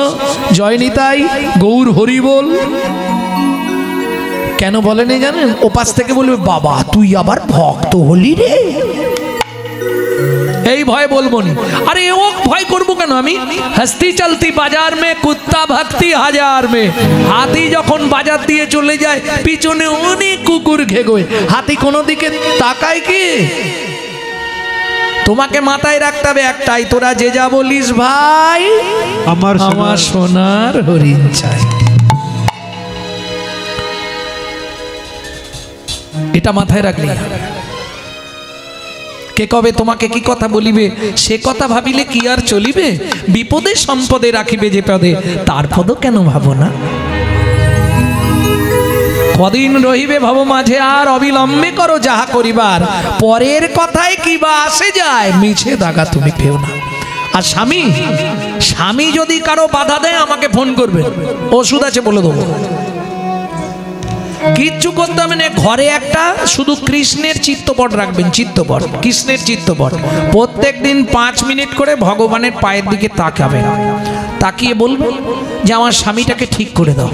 জয় নিতাই গৌর হরি বল? কেন বলেনি জানেন? ওপাশ থেকে বলবে, বাবা তুই আবার ভক্ত হলি রে, এই ভয় বলবো নি। আরে ও ভয় করবো কেন? আমি হস্তি চলতি বাজার মে কুত্তা ভক্তি হাজার মে। হাতি যখন বাজার দিয়ে চলে যায় পিছনে অনেক কুকুর ঘেগোয়, হাতি কোনো দিকে তাকায় কি? তোমাকে মাথায় রাখতে হবে একটাই, তোরা যে যা বলিস ভাই আমার সোনার হরিণ চাই, এটা মাথায় রাখলে। কে কবে তোমাকে কি কথা বলিবে সে কথা ভাবিলে কি আর চলিবে? বিপদে সম্পদে রাখিবে যে পদে, তার পদও কেন ভাবো না? কদিন রহিবে ভব মাঝে, আর অবিলম্বে করো যাহা করিবার, পরের কথায় কি বা আসে যায়, মিছে দাগা তুমি পেও না। আর স্বামী যদি কারো বাধা দেয় আমাকে ফোন করবে, ওষুধ আছে বলে দেবো, কিচ্ছু করতে হবে না। ঘরে একটা শুধু কৃষ্ণের চিত্রপট রাখবেন, চিত্রপট, কৃষ্ণের চিত্রপট। প্রত্যেক দিন 5 মিনিট করে ভগবানের পায়ের দিকে তাকাবেন, তাকিয়ে বলবেন যে আমার স্বামীটাকে ঠিক করে দাও।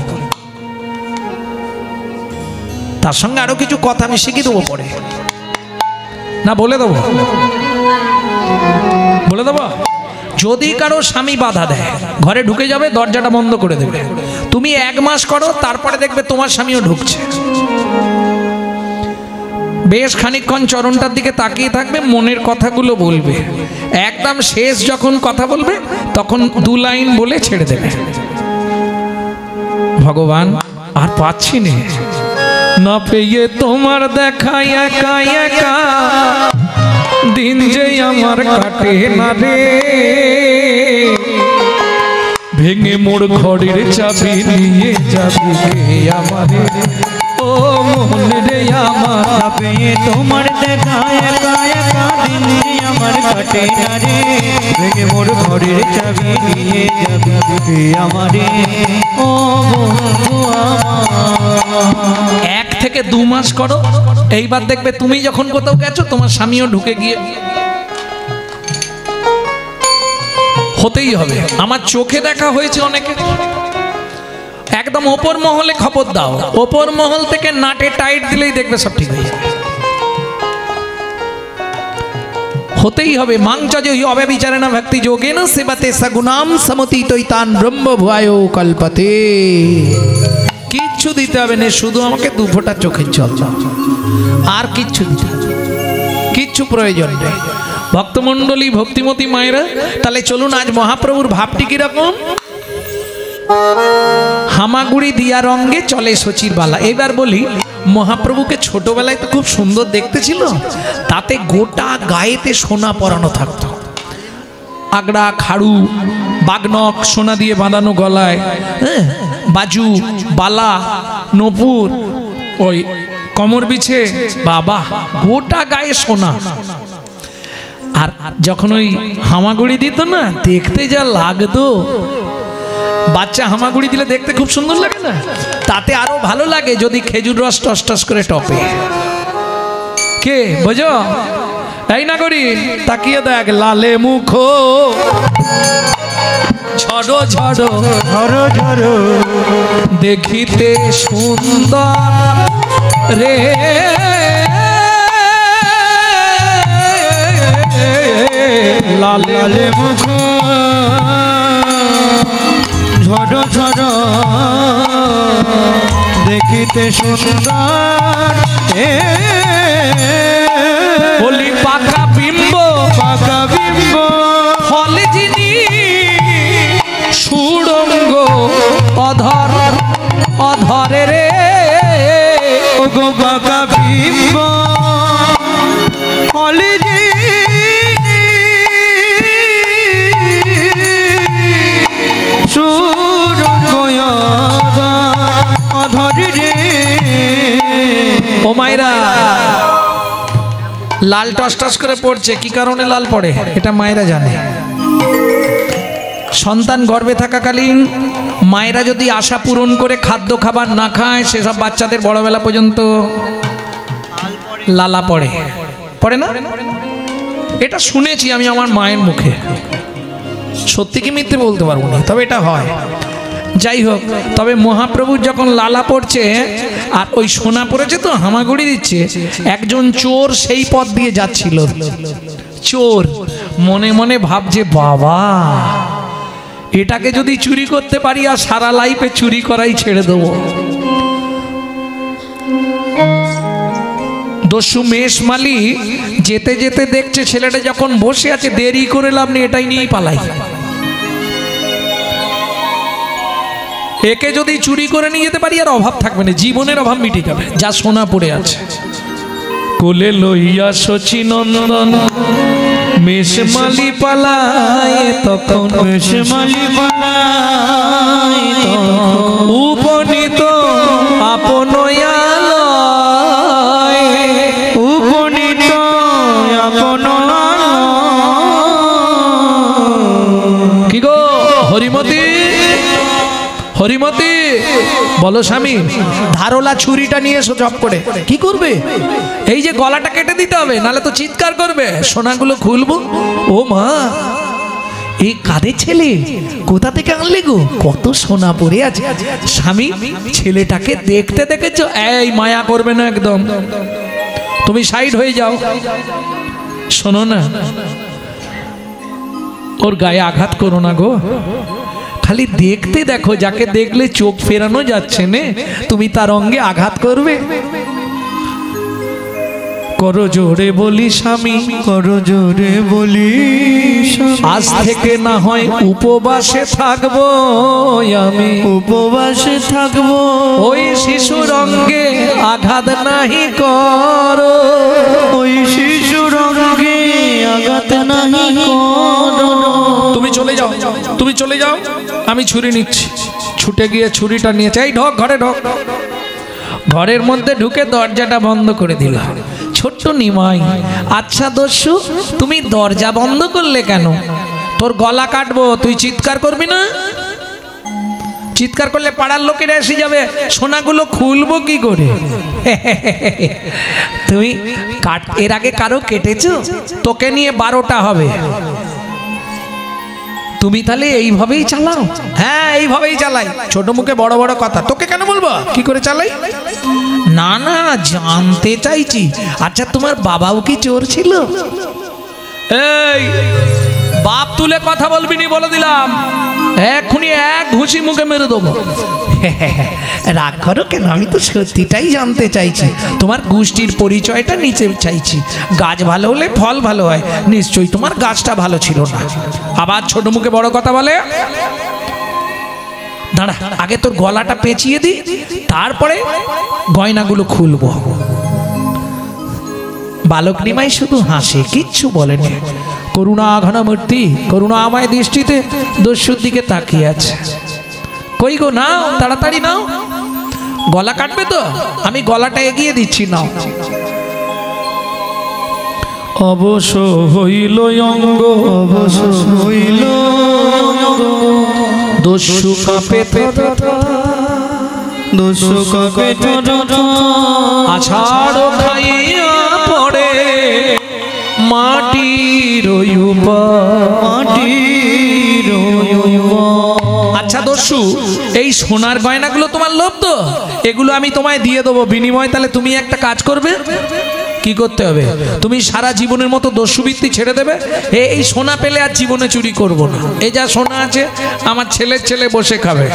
তার সঙ্গে আরো কিছু কথা আমি শিখিয়ে দেবো পরে, না বলে দেবো, বলে দেবো। যদি কারো স্বামী বাধা দেয়, ঘরে ঢুকে যাবে, দরজাটা বন্ধ করে দেবে। তুমি 1 মাস করো, তারপরে দেখবে তোমার স্বামীও ঢুকছে। বেশ খানিকক্ষণ চরণটার দিকে তাকিয়ে থাকবে, মনের কথাগুলো বলবে। একদম শেষ যখন কথা বলবে তখন 2 লাইন বলে ছেড়ে দেবে, ভগবান আর পাচ্ছি না পেয়ে তোমার দেখা, একা একা দিন যে আমার কাটে না রে, ভেঙে মোড় ঘরের চাবি নিয়ে যাবি আমারে, ও মন রে আমার পেয়ে তোমার দেখা, একা একা দিন যে আমার কাটে না রে, ভেঙে মোর ঘরের চাবি নিয়ে যাবি আমারে, ও বন্ধু আমার। 1 থেকে 2 মাস করো, এইবার দেখবে তুমি যখন কোথাও গেছো তোমার স্বামীও ঢুকে গিয়ে, হতেই হবে। আমার চোখে দেখা হয়েছে অনেকে, একদম ওপর মহলে খবর দাও, ওপর মহল থেকে নাটে টাইট দিলেই দেখবে সব ঠিক হয়ে যাবে। হতেই হবে। মাংচজ অব্যবিচারেণ ভক্তি যোগেন সেবাতে সগুণাম সমতীতৈতান ব্রহ্ম ভুয়ায় কল্পতে। কিচ্ছু দিতে হবে না, শুধু আমাকে 2 ফোঁটা চোখের জল, আর কিচ্ছু দিতে হবে, কিচ্ছু প্রয়োজন নেই। ভক্তমণ্ডলী ভক্তিমতী মায়েরা, তাহলে চলুন আজ মহাপ্রভুর ভাবটি কিরকম। হামাগুড়ি দিয়া রঙ্গে চলে শচীর বালা। এবার বলি, মহাপ্রভুকে ছোটবেলায় তো খুব সুন্দর দেখতে ছিল, তাতে গোটা গায়েতে সোনা পরানো থাকতো, আগড়া খাড়ু বাগনক সোনা দিয়ে বাঁধানো গলায়, বাজু বালা নপুর ওই কমর বিছে, বাবা গোটা গায়ে সোনা। আর যখন ওই হামাগুড়ি দিত না, দেখতে যা লাগতো। বাচ্চা হামাগুড়ি দিলে দেখতে খুব সুন্দর লাগে না, তাতে আরো ভালো লাগে যদি খেজুর রস টস টস করে টপে। কে বোঝো? এই না করি, তাকিয়ে দেখ, লালে মুখ ঝড়ো ঝড়ো ঝড়ো ঝড়ো দেখিতে সুন্দর রে, লালে মুখ ঝড়ো ঝড়ো দেখিতে সুন্দর, বলি পাকা বিম্ব পাকা বিম্ব ফলে যিনি সুড়ঙ্গ অধর অধরে রে, ও গো পাকা বিম্ব ফলে ও মায়েরা, লাল টস টস করে পড়ছে, কি কারণে লাল পড়ে এটা মায়েরা জানে। সন্তান গর্ভে থাকাকালীন মায়েরা যদি আশা পূরণ করে খাদ্য খাবার না খায়, সেসব বাচ্চাদের বড়বেলা পর্যন্ত লালা পড়ে, পড়ে না? এটা শুনেছি আমি আমার মায়ের মুখে, সত্যি কি মিথ্যে বলতে পারবো না, তবে এটা হয়। যাই হোক, তবে মহাপ্রভুর যখন লালা পড়ছে আর ওই সোনা পড়েছে তো হামাগুড়ি দিচ্ছে, একজন চোর সেই পথ দিয়ে যাচ্ছিল। চোর মনে মনে ভাবছে, বাবা এটাকে যদি চুরি করতে পারি আর সারা লাইফে চুরি করাই ছেড়ে দেবো। দস্যু মেষমালি যেতে যেতে দেখছে ছেলেটা যখন বসে আছে, দেরি করে লাভ নেই, এটাই নিয়েই পালাই। একে যদি চুরি করে নিয়ে যেতে পারি আর অভাব থাকবে না, জীবনের অভাব মিটে যাবে, যা সোনা পড়ে আছে। কোলে লইয়া শচী নন্দন মেষমালি পালায় তখন, মেষমালি পালায় উপনীত আপন আলয়, উপনীত আপন কি গো হরিমতি, হরিমতি বলো স্বামী, ধারোলা ছুরিটা নিয়ে এসো চপ করে। কি করবে? এই যে গলাটা কেটে দিতে হবে, নালে তো চিৎকার করবে। সোনাগুলো খুলবো। ও মা, এই কাদের ছেলে, কোথা থেকে আনলে গো? কত সোনা পড়ে আছে। স্বামী ছেলেটাকে দেখতে দেখেছো? এই মায়া করবে না একদম, তুমি সাইড হয়ে যাও। শোনো না, ওর গায়ে আঘাত করো না গো, খালি দেখতে দেখো, যাকে দেখলে চোখ ফেরানো যাচ্ছে না, তুমি তার অঙ্গে আঘাত করবে? করো জোরে বলি স্বামী, করো জোরে বলি, আজ থেকে না হয় উপবাসে থাকবো আমি, উপবাসে থাকবো, ওই শিশুর অঙ্গে আঘাত নাহি করো, ওই শিশুর অঙ্গে আঘাত নাহি করো। তুমি চলে যাও, তুমি চলে যাও, আমি ছুরি নিচ্ছি। ছুটে গিয়ে ছুরিটা নিয়ে চাই, ঢক ঘরে ঢক। ঘরের মধ্যে ঢুকে দরজাটা বন্ধ করে দিল। ছোট্ট নিমাই, আচ্ছা দস্যু, তুমি দরজা বন্ধ করলে কেন? তোর গলা কাটবো, তুই চিৎকার করবি না? চিৎকার করলে পাড়ার লোকেরা এসে যাবে, সোনাগুলো খুলবো কি করে? তুমি এর আগে কারো কেটেছো? তোকে নিয়ে 12টা হবে। তুমি তাহলে এইভাবেই চালাও? হ্যাঁ এইভাবেই চালাই। ছোট মুখে বড় বড় কথা, তোকে কেন বলবো কি করে চালাই? না না, জানতে চাইছি। আচ্ছা তোমার বাবাও কি চোর ছিল? এই বাপ তুলে কথা বলবি নি বলে দিলাম, এক্ষুনি এক ঘুষি মুখে মেরে দেবো। রাগ করো কেন, আমি তো সত্যিটাই জানতে চাইছি, তোমার গোষ্ঠীর পরিচয়টা নিচে চাইছি। গাছ ভালো হলে ফল ভালো হয়, নিশ্চয়ই তোমার গাছটা ভালো ছিল না। আবার ছোট মুখে বড় কথা বলে। দাঁড়া, আগে তোর গলাটা পেঁচিয়ে দি, তারপরে গয়নাগুলো খুলবো। বালক নিমাই শুধু হাসে, কিচ্ছু বলেনি। করুণা ঘন মূর্তি করুণাময় দৃষ্টিতে দস্যুর দিকে তাকিয়ে আছে। কই গো, নাও তাড়াতাড়ি নাও। গলা কাটবে তো, আমি গলাটা এগিয়ে দিচ্ছি, নাও। অবশ হইল অঙ্গ, অবশ হইল দস্যু কাঁপে, দস্যু কাঁপে, আষাঢ় খাইয়া পড়ে মাটির মাটির। আচ্ছা দস্যু, এই সোনার গয়নাগুলো তোমার লোভ তো, এগুলো আমি তোমায় দিয়ে দেবো বিনিময়। তাহলে তুমি একটা কাজ করবে। কি করতে হবে? তুমি সারা জীবনের মতো দস্যুবৃত্তি ছেড়ে দেবে। এই সোনা পেলে আর জীবনে চুরি করব না। এই যা সোনা আছে আমার ছেলের ছেলে বসে খাবে।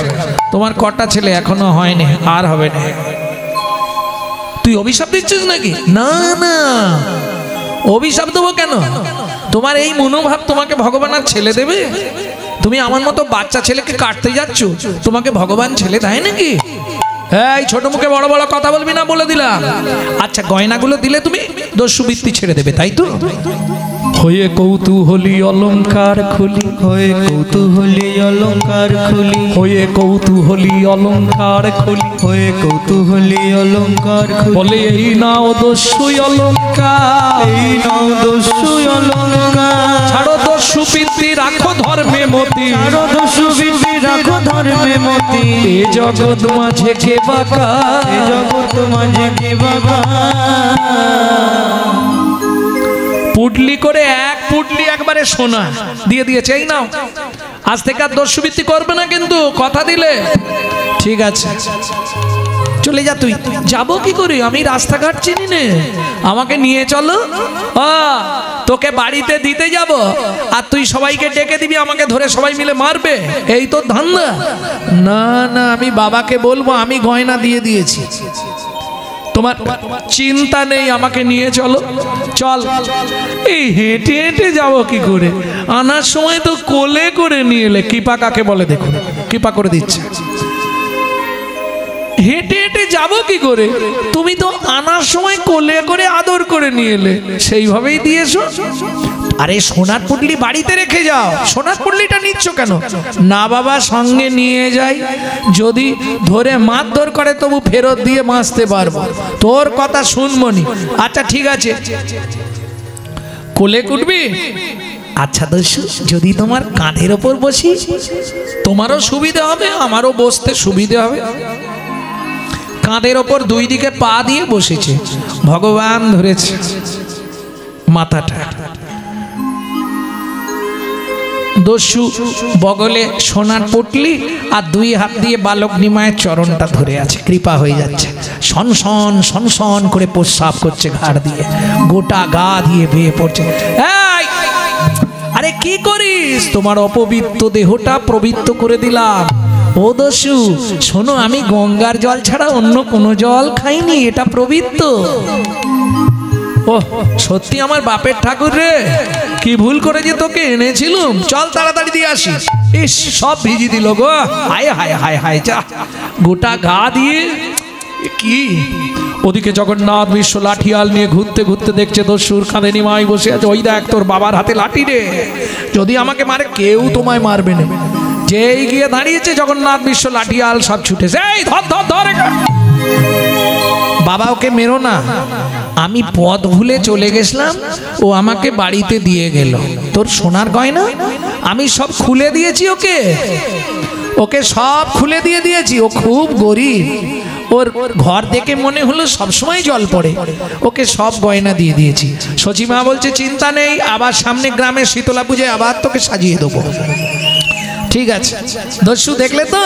তোমার কটা ছেলে এখনো হয়নি, আর হবে না। তুই অভিশাপ দিচ্ছিস নাকি? না না, অভিশাপ দেবো কেন? তোমার এই মনোভাব তোমাকে ভগবান আর ছেলে দেবে? তুমি আমার মতো বাচ্চা ছেলেকে কাটতে যাচ্ছ, তোমাকে ভগবান ছেলে দেয় নাকি? এই ছোট মুখে বড় বড় কথা বলবি না বলে দিলাম। আচ্ছা, গয়নাগুলো দিলে তুমি দস্যুবৃত্তি ছেড়ে দেবে, তাই তো? হয়ে কৌতূহলী অলংকার খুলি, হয়ে কৌতূহলী অলংকার খুলি, হয়ে কৌতূহলী অলংকার খুলি, হয়ে কৌতূহলী অলংকার খুলি। বলে এই নাও দস্যু অলংকার, এই নাও দস্যু অলংকার। ছাড়ো দস্যুবৃত্তি, রাখো ধর্মে মতি, ছাড়ো দস্যুবৃত্তি, রাখো ধর্মে মতি। এ জগৎ মাঝে কে বাঁকা, এ জগৎ মাঝে কে বাঁকা। পুটলি করে এক পুটলি একবারে সোনা দিয়ে দিয়েছে। এই নাও, আজ থেকে আর দস্যুবৃত্তি করবে না কিন্তু, কথা দিলে? ঠিক আছে, চলে যা। তুই যাবো কি করে? আমি রাস্তাঘাট চিনি নে, আমাকে নিয়ে চলো। তোকে বাড়িতে দিতে যাব, আর তুই সবাইকে ডেকে দিবি, আমাকে ধরে সবাই মিলে মারবে, এই তোর ধান্দা? না না, আমি বাবাকে বলবো আমি গয়না দিয়ে দিয়েছি, তোমার চিন্তা নেই, আমাকে নিয়ে চলো। চল। এই হেঁটে হেঁটে যাবো কি করে? আনার সময় তো কোলে করে নিয়ে এলে। কৃপা কাকে বলে দেখুন, কৃপা করে দিচ্ছে। হেঁটে হেঁটে যাবো কি করে? তুমি তো আনার সময় কোলে করে আদর করে নিয়ে এলে, সেইভাবেই দিয়েছো। আরে সোনার পুটলি বাড়িতে রেখে যাও, সোনার পুটলিটা নিচ্ছ কেন? না বাবা, সঙ্গে নিয়ে যাই, যদি ধরে মারধর করে তবু ফেরত দিয়ে বাঁচতে পারবো, তোর কথা শুনবো নি। আচ্ছা ঠিক আছে, কোলে কুটবি? আচ্ছা দস্যু, যদি তোমার কাঁধের ওপর বসি তোমারও সুবিধা হবে, আমারও বসতে সুবিধা হবে। কাঁধের ওপর দুই দিকে পা দিয়ে বসেছে, ভগবান ধরেছে মাথাটা। দস্যু বগলে সোনার পুটলি আর দুই হাত দিয়ে বালক নিমায়ের চরণটা ধরে আছে। কৃপা হয়ে যাচ্ছে, সনসন সনসন করে প্রস্রাব করছে ঘাড় দিয়ে, গোটা গা দিয়ে বেয়ে পড়ছে। এই, আরে কি করিস? তোমার অপবিত্র দেহটা পবিত্র করে দিলাম। ও দস্যু শোনো, আমি গঙ্গার জল ছাড়া অন্য কোনো জল খাইনি, এটা পবিত্র। ও সত্যি আমার বাপের ঠাকুর রে, কি ভুল করে যে তোকে এনেছিলুম। চল তাড়াতাড়ি দিয়ে আসি। ইস, সব ভিজি দিল গো। হায় হায় হায় হায়, যা গোটা গা দিয়ে। কি ওদিকে জগন্নাথ মিশ্র লাঠিয়াল নিয়ে ঘুরতে ঘুরতে দেখছে দস্যুর কাঁধে নিমাই বসে আছে। ওই দেখ, তোর বাবার হাতে লাঠি রে, যদি আমাকে মারে কেউ তোমায় মারবে না। যেই গিয়ে দাঁড়িয়েছে জগন্নাথ মিশ্র লাঠিয়াল সব ছুটেছে। এই ধর ধর ধর, বাবা ওকে মেরো না, আমি পথ ভুলে চলে গেছিলাম, ও আমাকে বাড়িতে দিয়ে গেল। তোর সোনার গয়না আমি সব খুলে দিয়েছি, ওকে সব খুলে দিয়ে দিয়েছি। ও খুব গরিব, ওর ঘর দেখে মনে হলো সবসময় জল পড়ে, ওকে সব গয়না দিয়ে দিয়েছি। সচিমা বলছে চিন্তা নেই, আবার সামনে গ্রামে শীতলা পূজায় আবার তোকে সাজিয়ে দেবো। ঠিক আছে। দস্যু দেখলে তো,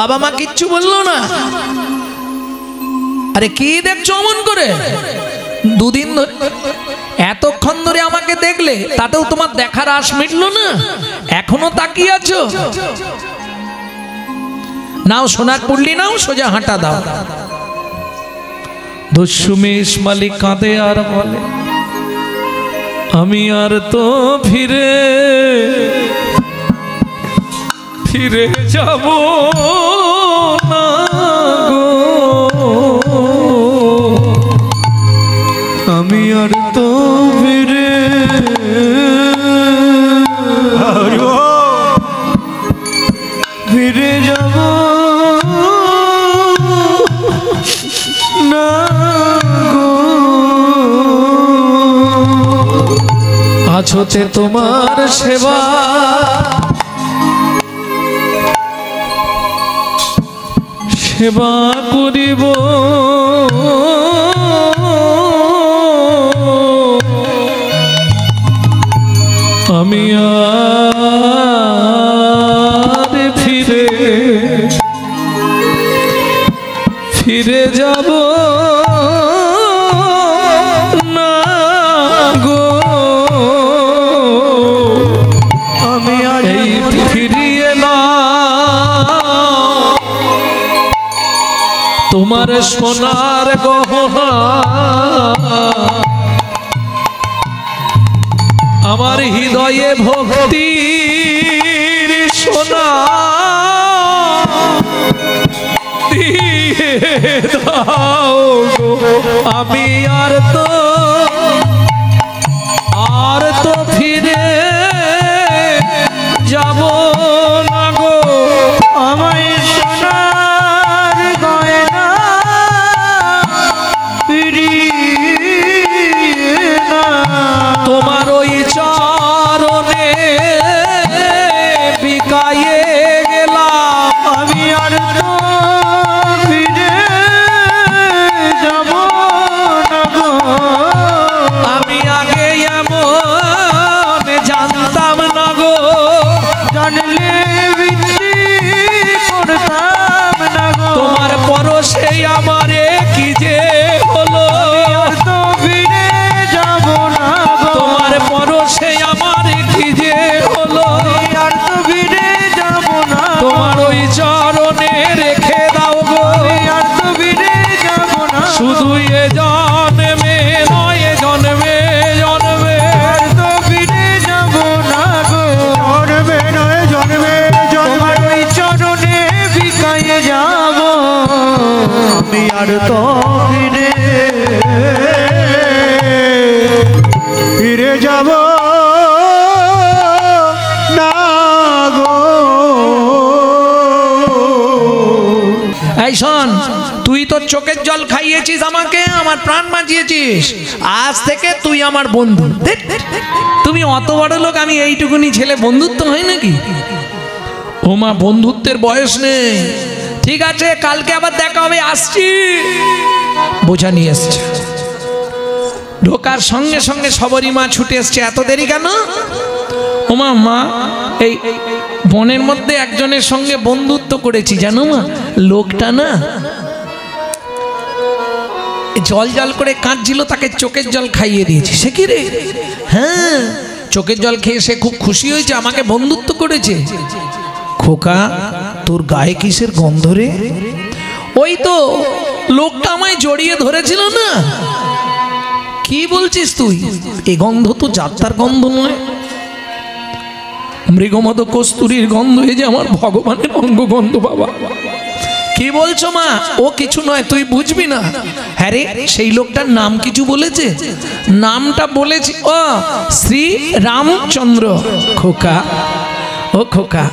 বাবা মা কিচ্ছু বললো না। আরে কি দেখছো অমন করে? দুদিন ধরে এতক্ষণ ধরে আমাকে দেখলে, তাতেও তোমার দেখার আশ মিটলো না, এখনো তাকিয়ে আছো। নাও সোনার পুল্লি নাও, সোজা হাঁটা দাও। দস্যুমেশ মালিক কাঁদে আর বলে, আমি আর তো ফিরে ফিরে যাব না গো, আমি আর তো ফিরে ফিরে যাব না গো। আছোতে তোমার সেবা সেবা করিব, আমি আর ফিরে ফিরে যাব না গো, আমি আর এই ফিরিয়ে না তোমার সোনার গহনা, আমার হৃদয়ে ভক্তির সোনা দিয়ে দাও গো, আমি আর তো ফিরে যাব না গো, আমায় সোনার গয়না ফিরিয়ে না। তোমার ওই চরণে বিকায়ে গেলাম, আমি আর তো ফিরে যাব না গো, আমি আগে এমন জানতাম না গো, জানলে বিক্রি করতাম না গো। তোমার পরশে আমারে কি যে হলো, আর তো ফিরে যাব না গো, তোমার পরশে আমারে কি যে হলো, আর তো ফিরে যাব না গো, তোমার ওই চরণে রেখে দাও গো, আর তো ফিরে যাব না গো, শুধু এ জন্মে নয় জন্মে জন্মে, আর তো ফিরে যাব না গো, জন্মে নয় জন্মে তোমার ওই চরণে বিকায়ে যাব, আমি আর তো ফিরে ফিরে যাব না গো। এই শোন, তুই তো চোখের জল খাইয়েছিস আমাকে, আমার প্রাণ বাঁচিয়েছিস, আজ থেকে তুই আমার বন্ধু। দেখ, তুমি অত বড় লোক, আমি এইটুকুনি ছেলে, বন্ধুত্ব হয় নাকি? ও মা, বন্ধুত্বের বয়স নেই। ঠিক আছে, কালকে আবার দেখা হবে, আসছি। বোঝা নিয়ে এসছে, ঢোকার সঙ্গে সঙ্গে সবরই মা ছুটে এসছে। এত দেরি কেন? ওমা মা, এই বনের মধ্যে একজনের সঙ্গে বন্ধুত্ব করেছি জানো মা, লোকটা না জল জল করে কাঁদছিল, তাকে চোখের জল খাইয়ে দিয়েছি। সে কি রে? হ্যাঁ, চোখের জল খেয়ে সে খুব খুশি হয়েছে, আমাকে বন্ধুত্ব করেছে। খোকা, তোর গায়ে কিসের গন্ধ রে? ওই তো লোকটা আমায় জড়িয়ে ধরেছিল না। কি বলছিস তুই? এ গন্ধ তো যাত্রার গন্ধ নয়, মৃগমদ কস্তুরীর গন্ধ, এই যে আমার ভগবানের অঙ্গগন্ধ। বাবা, কি বলছো মা? ও কিছু নয়, তুই বুঝবি না। হ্যাঁ রে, সেই লোকটার নাম কিছু বলেছে? নামটা বলেছি, ও শ্রী রামচন্দ্র। খোকা, ও খোকা,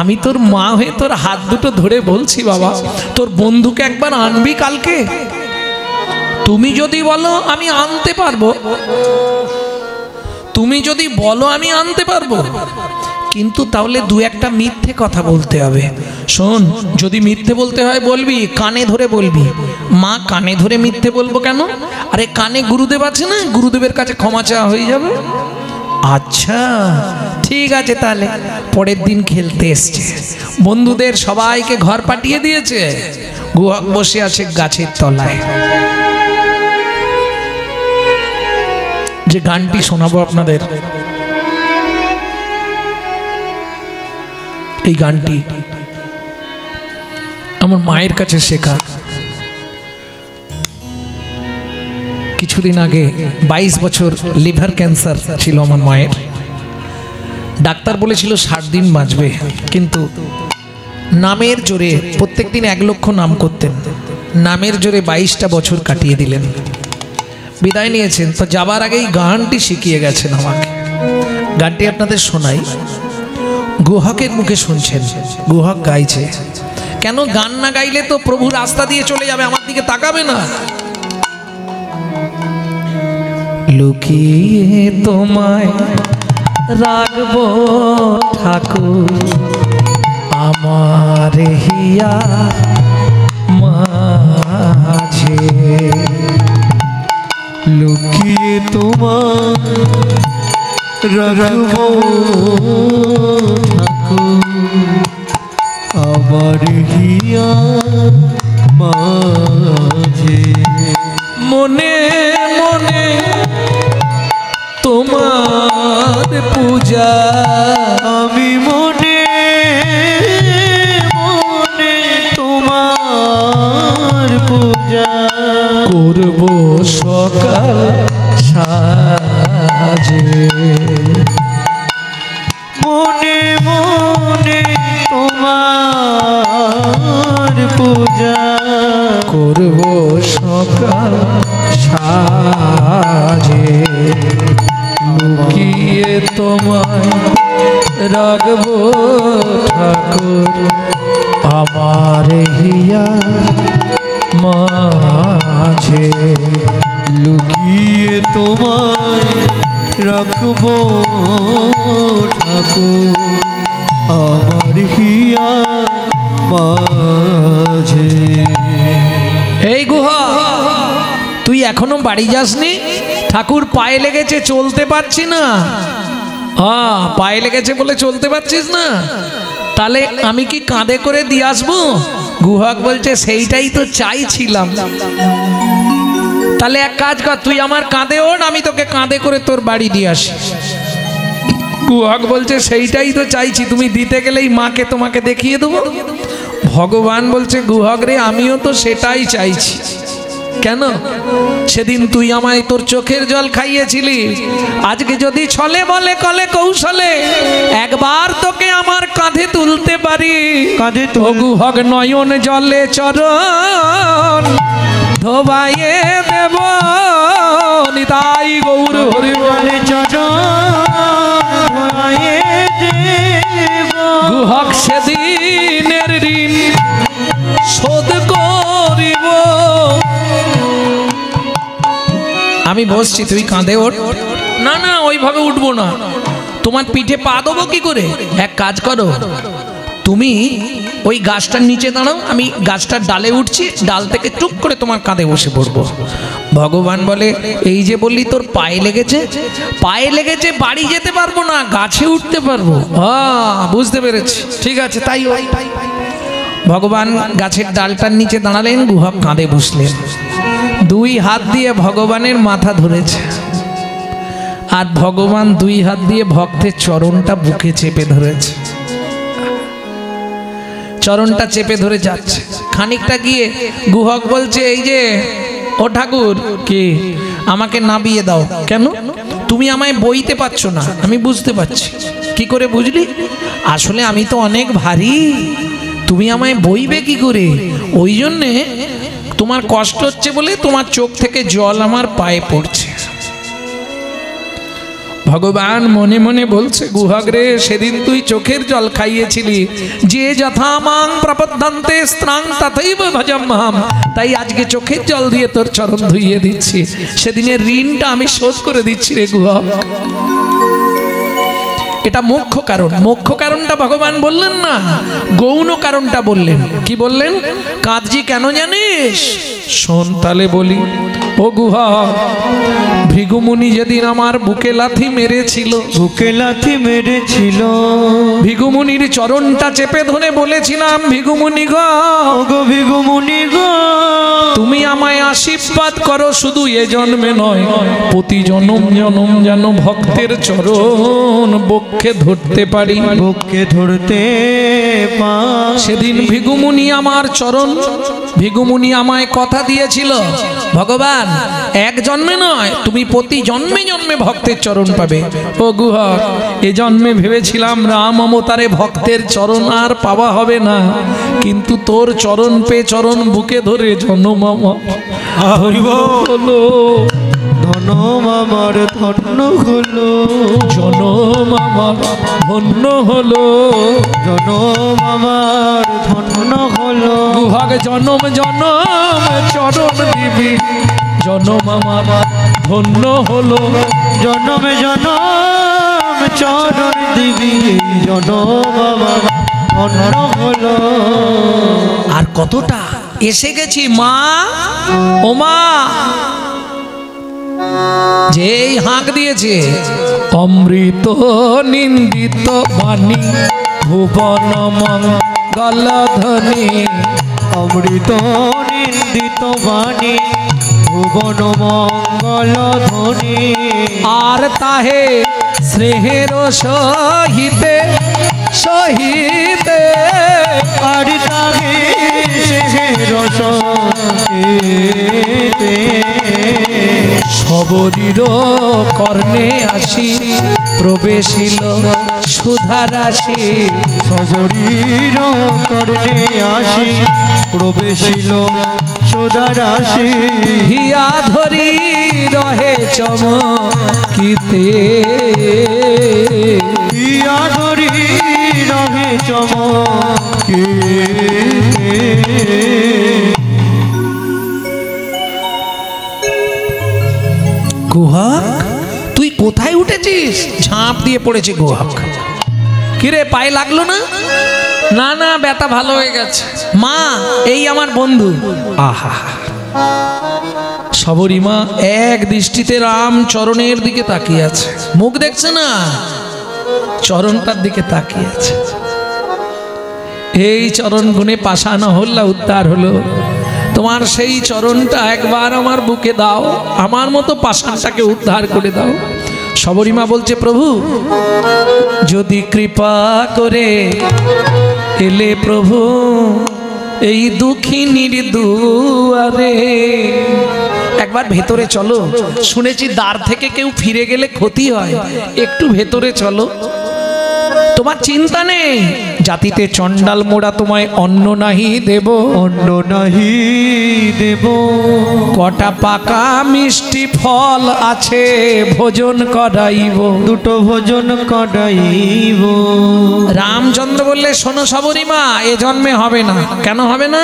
আমি তোর মা হয়ে তোর হাত দুটো ধরে বলছি বাবা, তোর বন্ধুকে একবার আনবি কালকে? তুমি যদি বলো আমি আনতে পারবো, তুমি যদি বলো আমি আনতে পারবো, কিন্তু তাহলে দু একটা মিথ্যে কথা বলতে হবে। শোন, যদি মিথ্যে বলতে হয় বলবি, কানে ধরে বলবি। মা, কানে ধরে মিথ্যে বলবো কেন? আরে কানে গুরুদেব আছে না, গুরুদেবের কাছে ক্ষমা চাওয়া হয়ে যাবে। আচ্ছা ঠিক আছে, তাহলে পরের দিন খেলতে এসছে, বন্ধুদের সবাইকে ঘর পাঠিয়ে দিয়েছে, গুহক বসে আছে গাছের তলায়। যে গানটি শোনাবো আপনাদের, এই গানটি আমার মায়ের কাছে শেখা। কিছুদিন আগে 22 বছর লিভার ক্যান্সার ছিল আমার মায়ের। ডাক্তার বলেছিল 60 দিন বাঁচবে, কিন্তু নামের জোরে প্রত্যেকদিন 1 লক্ষ নাম করতেন, নামের জোরে 22টা বছর কাটিয়ে দিলেন, বিদায় নিয়েছেন। তো যাবার আগেই গানটি শিখিয়ে গেছেন আমাকে। গানটি আপনাদের শোনাই, গুহকের মুখে শুনছেন, গুহক গাইছে। কেন গান না গাইলে তো প্রভু রাস্তা দিয়ে চলে যাবে, আমার দিকে তাকাবে না। লুকিয়ে তোমায় রাখবো ঠাকুর আমার হিয়া মাঝে, লুকিয়ে তোমার রাখবো ঠাকুর আমার হিয়া মাঝে। মনে মনে তোমার পূজা আমি মনে মনে তোমার পূজা করব সকাল সাজে, মনে মনে তোমার পূজা করব সকাল সাজে, লুকিয়ে তোমায় রাখবো ঠাকুর আমার হিয়া মাঝে, লুকিয়ে তোমায় রাখবো ঠাকুর আমার হিয়া মাঝে। এই গুহা, তুই এখনো বাড়ি যাসনি? ঠাকুর পায়ে লেগেছে, চলতে পারছি না। পায়ে লেগেছে বলে চলতে পারছিস না, তাহলে আমি কি কাঁধে করে দিয়ে আসবো? গুহক বলছে সেইটাই তো চাইছিলাম। তাহলে এক কাজ কর, তুই আমার কাঁধে ওঠ, আমি তোকে কাঁধে করে তোর বাড়ি দিয়ে আসি। গুহক বলছে সেইটাই তো চাইছি, তুমি দিতে গেলেই মাকে তোমাকে দেখিয়ে দেবো। ভগবান বলছে গুহক রে, আমিও তো সেটাই চাইছি। কেন? সেদিন তুই আমায় তোর চোখের জল খাইয়েছিলি, আজকে যদি ছলে বলে কলে কৌশলে একবার তোকে আমার কাঁধে তুলতে পারি, কাঁধে গুহক নয়ন জলে চরণ ধোবাইয়ে দেব, নিতাই গৌর হরি জলে চরণে দেব। গুহক সেদিনের ঋণ শোধ করিব। আমি বসছি, তুই কাঁধে ওঠ। না না, ওইভাবে উঠবো না, তোমার পিঠে পা দেবো কি করে? এক কাজ করো, তুমি ওই গাছটার নিচে দাঁড়াও, আমি গাছটার ডালে উঠছি, ডাল থেকে টুক করে তোমার কাঁধে বসে পড়বো। ভগবান বলে এই যে বললি তোর পায়ে লেগেছে, পায়ে লেগেছে, বাড়ি যেতে পারবো না, গাছে উঠতে পারবো। বুঝতে পেরেছি, ঠিক আছে তাই। ভগবান গাছের ডালটার নিচে দাঁড়ালেন, গুহক কাঁধে বসলেন, 2 হাত দিয়ে ভগবানের মাথা ধরেছে, আর ভগবান 2 হাত দিয়ে ভক্তের চরণটা বুকে চেপে ধরেছে। চরণটা চেপে ধরে যাচ্ছে। খানিকটা গিয়ে গুহক বলছে এই যে ও ঠাকুর, কি আমাকে নাবিয়ে দাও। কেন? তুমি আমায় বইতে পারছো না। আমি বুঝতে পারছি। কি করে বুঝলি? আসলে আমি তো অনেক ভারী, তুমি আমায় বইবে কি করে? ওই জন্যে তোমার কষ্ট হচ্ছে বলে তোমার চোখ থেকে জল আমার পায়ে পড়ছে। ভগবান মনে মনে বলছে গুহক রে, সেদিন তুই চোখের জল খাইয়েছিলি, যে যথা মাং প্রপদ্যন্তে স্ত্রাং তথৈব ভজম্যহম, তাই আজকে চোখের জল দিয়ে তোর চরণ ধুইয়ে দিচ্ছি, সেদিনের ঋণটা আমি শোধ করে দিচ্ছি রে গুহক। এটা মুখ্য কারণ। মুখ্য কারণটা ভগবান বললেন না, গৌণ কারণটা বললেন। কি বললেন? কাঁদজি কেন জানিস? শোন তালে বলি। ও গুহা, ভৃগুমুনি যেদিন আমার বুকে লাথি মেরেছিল, বুকে লাথি মেরেছিল, ভৃগুমুনির চরণটা চেপে ধরে বলেছিলাম, ভৃগুমুনি গো, ওগো ভিগুমুনি গো, তুমি আমায় আশীর্বাদ করো, শুধু এ জন্মে নয়, প্রতি জনম জনম যেন ভক্তের চরণ বক্ষে ধরতে পারি, বুকে ধরতে পার। সেদিন ভৃগুমুনি আমার চরণ, ভৃগুমুনি আমায় কথা দিয়েছিল, ভগবান এক জন্মে নয়, তুমি প্রতি জন্মে জন্মে ভক্তের চরণ পাবে। ও গুহা, এ জন্মে ভেবেছিলাম রাম অবতারে ভক্তের চরণ আর পাওয়া হবে না, কিন্তু তোর চরণ পে চরণ বুকে ধরে জন্ম আমার হলো, ধনম আমার ধন্য হলো, জনম আমার ধন্য হলো, জনম আমার ধন্য হলো। গুহাগ জনম জনম চরণ দিবি, জনম আমার ধন্য হলো, জনমে জনম চরণ দিবি, জনম আমার ধন্য হলো। আর কতটা এসে গেছি মা, ও মা, যেই হাঁক দিয়েছে, অমৃত নিন্দিত বাণী ভুবন মঙ্গল ধ্বনি, অমৃত নিন্দিত বাণী ভুবন মঙ্গল ধ্বনি, আর তাহে স্নেহের সহিতে সহিতে, আর তাহে রস সবরীর কর্ণে আসি প্রবেশিল সুধারাশি, সজরীর কর্ণে আসি প্রবেশিল সুধারাশি, হিয়া ধরি রহে চমকিতে, হিয়া ধরি রহে চমকিতে। গুহাক তুই কোথায় উঠেছিস? ঝাঁপ দিয়ে পড়েছে গুহাক। কিরে পায়ে লাগলো না? না না, ব্যথা ভালো হয়ে গেছে। মা, এই আমার বন্ধু। আহা, সবরী মা এক দৃষ্টিতে রাম চরণের দিকে তাকিয়ে আছে, মুখ দেখছে না, চরণটার দিকে তাকিয়ে আছে। এই চরণ গুণে পাষাণ হল্লা উদ্ধার হলো, তোমার সেই চরণটা একবার আমার বুকে দাও, আমার মতো পাষাণটাকে উদ্ধার করে দাও। সবরী মা বলছে, প্রভু যদি কৃপা করে এলে প্রভু এই দুঃখিনীর দুয়ারে, একবার ভেতরে চলো, শুনেছি দ্বার থেকে কেউ ফিরে গেলে ক্ষতি হয়, একটু ভেতরে চলো, তোমার চিন্তা নেই, জাতিতে চণ্ডাল মোড়া তোমায় অন্ন নাহি দেব, অন্ন নাহি দেব, কটা পাকা মিষ্টি ফল আছে ভোজন করাইব, দুটো ভোজন করাইব। রামচন্দ্র বললে, শোনো সবরী মা, এ জন্মে হবে না। কেন হবে না?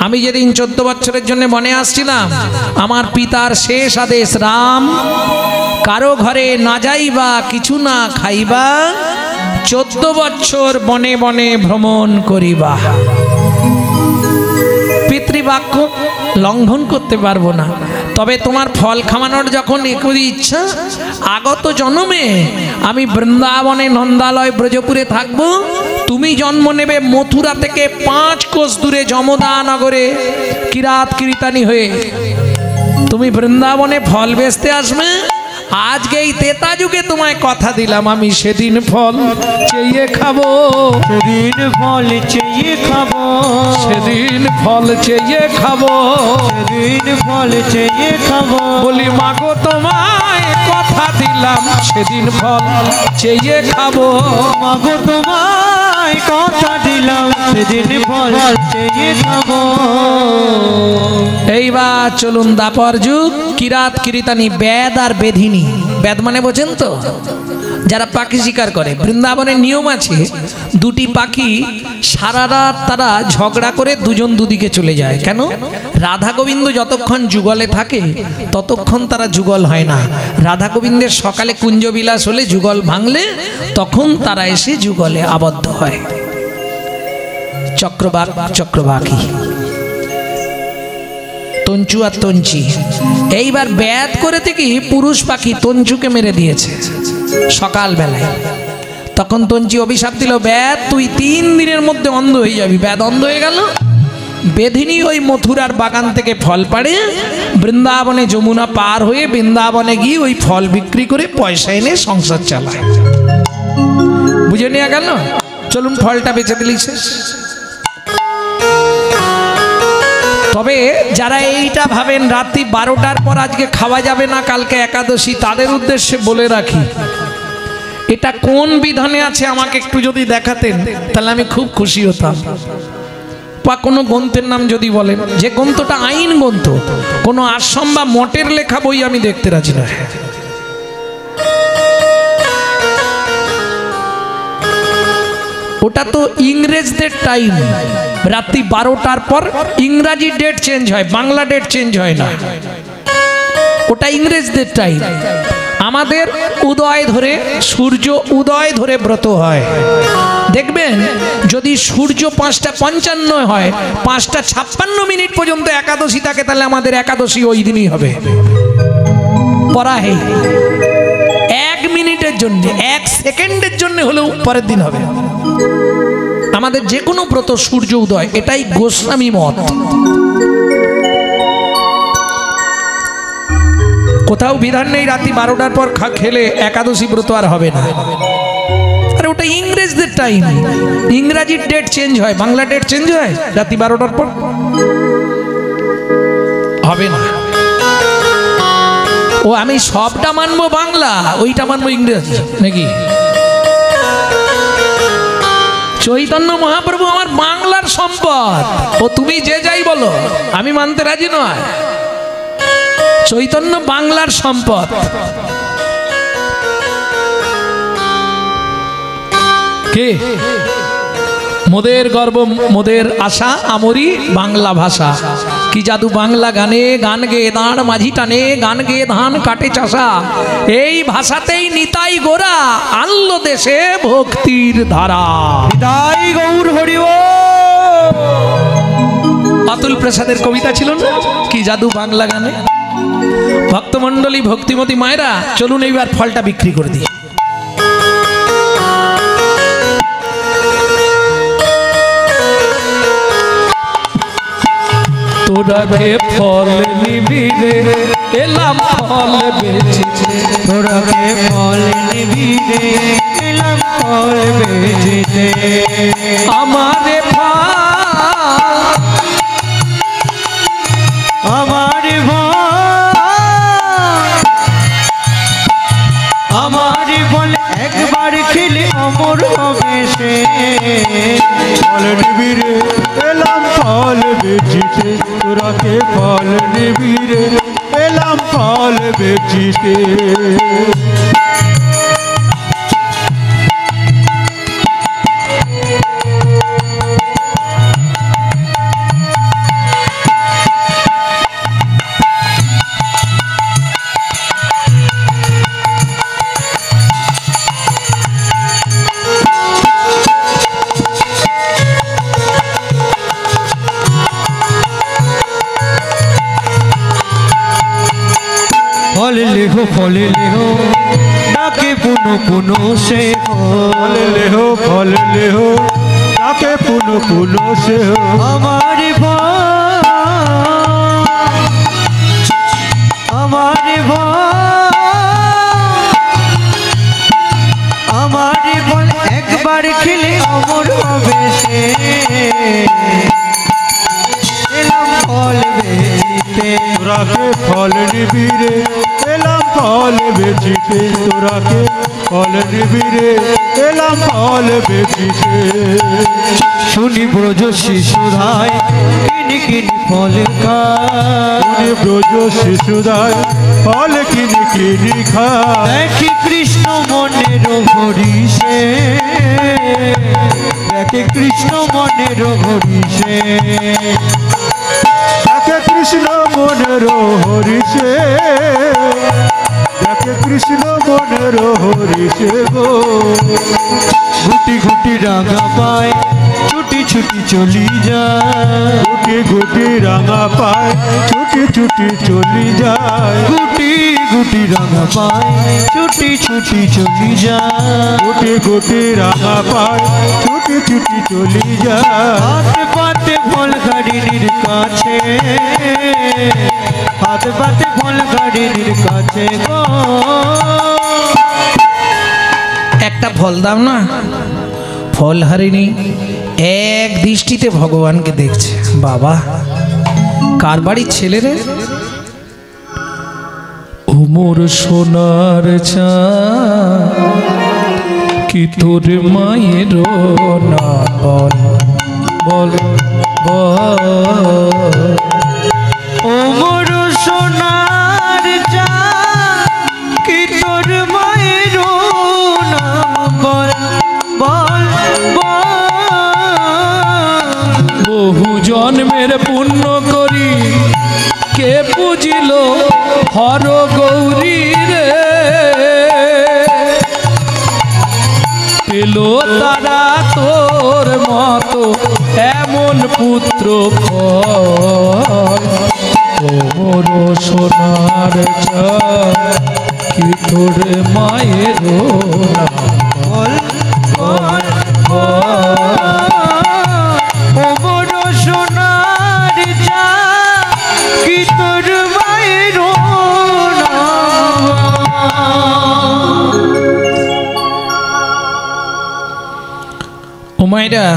আমি যেদিন 14 বছরের জন্য বনে আসছিলাম, আমার পিতার শেষ আদেশ, রাম কারো ঘরে না যাইবা, কিছু না খাইবা, 14 বছর বনে বনে ভ্রমণ করিবা। পিতৃবাক্য লঙ্ঘন করতে পারবো না, তবে তোমার ফল খাওয়ানোর যখন একই ইচ্ছা, আগত জন্মে আমি বৃন্দাবনে নন্দালয় ব্রজপুরে থাকবো, তুমি জন্ম নেবে মথুরা থেকে 5 কোষ দূরে যমদা নগরে কিরাত কীর্তানি হয়ে, তুমি বৃন্দাবনে ফল বেচতে আসবে। আজকে এই তেতা যুগে তোমায় কথা দিলাম, আমি সেদিন ফল চেয়ে খাবো, সেদিন ফল চেয়ে খাবো, সেদিন ফল চেয়ে খাবো, সেদিন ফল চেয়ে খাবো। বলি মাগো তোমায় কথা দিলাম, সেদিন ফল চেয়ে খাবো, মাগো তোমায় কথা দিলাম, সেদিন ফল চেয়ে খাবো। এইবার চলুন দাপর যুগ, কিরাত কীর্তানি, বেদ আর বেধিনী। বেদ মানে বোঝেন তো, যারা পাখি শিকার করে। বৃন্দাবনের নিয়ম আছে, দুটি পাখি সারা রাত তারা ঝগড়া করে দুজন দুদিকে চলে যায়। কেন? রাধা গোবিন্দ যতক্ষণ যুগলে থাকে ততক্ষণ তারা যুগল হয় না। রাধা গোবিন্দের সকালে কুঞ্জবিলাস হলে, যুগল ভাঙলে তখন তারা এসে যুগলে আবদ্ধ হয়। চক্রবাক চক্রবাকী, তঞ্চু আর তঞ্চি। এইবার ব্যাত করে থেকে পুরুষ পাখি তঞ্চুকে মেরে দিয়েছে সকাল বেলায়। তখন তঞ্চি অভিশাপ দিল, ব্যাত তুই 3 দিনের মধ্যে অন্ধ হয়ে যাবি। ব্যাত অন্ধ হয়ে গেল। বেধিনী ওই মথুরার বাগান থেকে ফল পাড়ে বৃন্দাবনে যমুনা পার হয়ে বৃন্দাবনে গিয়ে ওই ফল বিক্রি করে পয়সা এনে সংসার চালায়। বুঝে নেওয়া গেল? চলুন ফলটা বেচে দিলি শেষ। তবে যারা এইটা ভাবেন রাত্রি 12টার পর আজকে খাওয়া যাবে না, কালকে একাদশী, তাদের উদ্দেশ্যে বলে রাখি, এটা কোন বিধানে আছে আমাকে একটু যদি দেখাতেন তাহলে আমি খুব খুশি হতাম। বা কোনো গ্রন্থের নাম যদি বলেন, যে গ্রন্থটা আইন গ্রন্থ, কোনো আশ্রম বা মঠের লেখা বই আমি দেখতে রাজি না। ওটা তো ইংরেজদের টাইম, রাত্রি 12টার পর ইংরাজি ডেট চেঞ্জ হয়, বাংলা ডেট চেঞ্জ হয় না। ওটা ইংরেজদের টাইম। আমাদের উদয় ধরে, সূর্য উদয় ধরে ব্রত হয়। দেখবেন যদি সূর্য 5:55 হয়, 5:56 পর্যন্ত একাদশী থাকে, তাহলে আমাদের একাদশী ওই দিনই হবে। পরাহে 1 মিনিটের জন্য, 1 সেকেন্ডের জন্য হলেও পরের দিন হবে। আমাদের যে কোনো ব্রত সূর্য উদয়, এটাই গোস্বামী মত। কোথাও বিধান নেই রাত্রি 12টার পর খেলে একাদশী ব্রত আর হবে না। আরে ওটা ইংরেজদের টাইম, ইংরাজির ডেট চেঞ্জ হয়, বাংলা ডেট চেঞ্জ হয়, রাত্রি 12টার পর হবে না। ও আমি সবটা মানবো বাংলা, ওইটা মানবো ইংরেজি নাকি? চৈতন্য মহাপ্রভু আমার বাংলার সম্পদ। ও তুমি যে যাই বলো, আমি মানতে রাজি নয়। চৈতন্য বাংলার সম্পদ। কে মোদের গর্ব, মোদের আশা, আমরি বাংলা ভাষা। কি জাদু বাংলা গানে, গান গেয়ে দাঁড় মাঝি টানে, গান গেয়ে ধান কাটে চাষা। এই ভাষাতেই নিতাই গোরা আনলো দেশে ভক্তির ধারা। নিতাই গৌর হরি বল। অতুল প্রসাদের কবিতা ছিল না, কি জাদু বাংলা গানে। ভক্তমণ্ডলী, ভক্তিমতী মায়েরা, চলুন এইবার ফলটা বিক্রি করে দিই। তোরা কে ফল নিবি রে, এলাম ফল বেচিতে। তোরা কে ফল নিবি রে, এলাম ফল বেচিতে। আমারে আমার আমার বল একবার খেলে অমর হবে সে। ফল নিবি রে, এলাম ফল বেচিতে। তোরা কে ফল নিবি রে, এলাম ফল বেচিতে। ফল লেহো, ফল লেহো, ডাকে পুনো পুনো সে। ফল লেহো, ফল লেহো, ডাকে পুনো পুনো সে। আমার আমার আমার বল একবার খেলে অমর হবে সে। এলাম ফল বেচিতে। তোরা কে ফল নিবি রে, এলাম ফল বেচিতে। তোরা কে ফল নিবি রে, এলাম ফল বেচিতে। শুনি ব্রজ শিশুধায় কিনি কিনি ফল খায়। শুনি ব্রজ শিশুধায় ফল কিনি কিনি খায়। দেখি কৃষ্ণ মনের হরিষে, দেখে কৃষ্ণ মনের হরিষে। দেখে কৃষ্ণ মনের হরিষে, দেখে কৃষ্ণ মনের হরিষে গো। গুটি গুটি রাঙা পায় ছুটি ছুটি চলি যায়, গুটি গুটি রাঙা পায় ছুটি ছুটি চলি যায়, গুটি গুটি রাঙা পায় ছুটি ছুটি চলি যায়। গুটি গুটি রাঙা পায় ছুটি ছুটি চলি যায়। হাতে পাতে ফল গাড়ির কাছে, হাতে পাতে ফল গাড়ির কাছে গো। একটা ফল দাও না। ফল হারিনি এক দৃষ্টিতে ভগবানকে দেখছে। বাবা, কার বাড়ির ছেলে রে? ও মোর সোনার চাঁদ, কি তোর মায়ের না বল বল বল। ও মোর সোনার চাঁদ, কি তোর মায়ের নাম বল বল বল। বহু জন্মের পুণ্য করি কে পুজিল হর গৌরী রে, পেল তারা তোর মতো এমন পুত্র ফল। ও মোর সোনার চাঁদ, কি তোর মায়ের নাম বল বল বল। ও মোর সোনার চাঁদ, কি তোর মায়ের নাম। ও মায়েরা,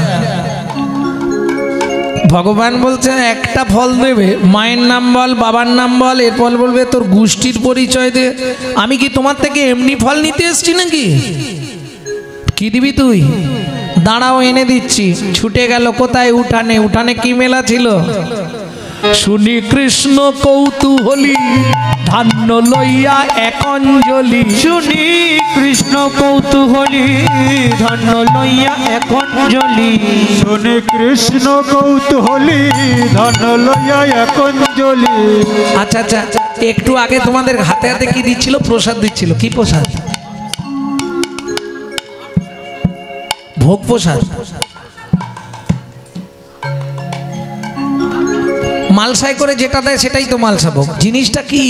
ভগবান বলছে একটা ফল দেবে, মায়ের নাম বল, বাবার নাম বল, এরপর বলবে তোর গোষ্ঠীর পরিচয় দে। আমি কি তোমার থেকে এমনি ফল নিতে এসছি নাকি? কি দিবি তুই? দাঁড়াও এনে দিচ্ছি। ছুটে গেল কোথায়? উঠানে। উঠানে কি মেলা ছিল? শুনি কৃষ্ণ কৌতূহলী, ধান্য লইয়া এক অঞ্জলি। শুনি কৃষ্ণ কৌতূহলী, ধন্য লইয়া এক অঞ্জলি। শোনে কৃষ্ণ কৌতূহলী, ধন লইয়া এক অঞ্জলি। আচ্ছা আচ্ছা, একটু আগে তোমাদের হাতে হাতে কি দিচ্ছিল? প্রসাদ দিচ্ছিল। কি প্রসাদ? ভোগ প্রসাদ। মালসায় করে যেটা দেয় সেটাই তো মালসা ভোগ। জিনিসটা কি?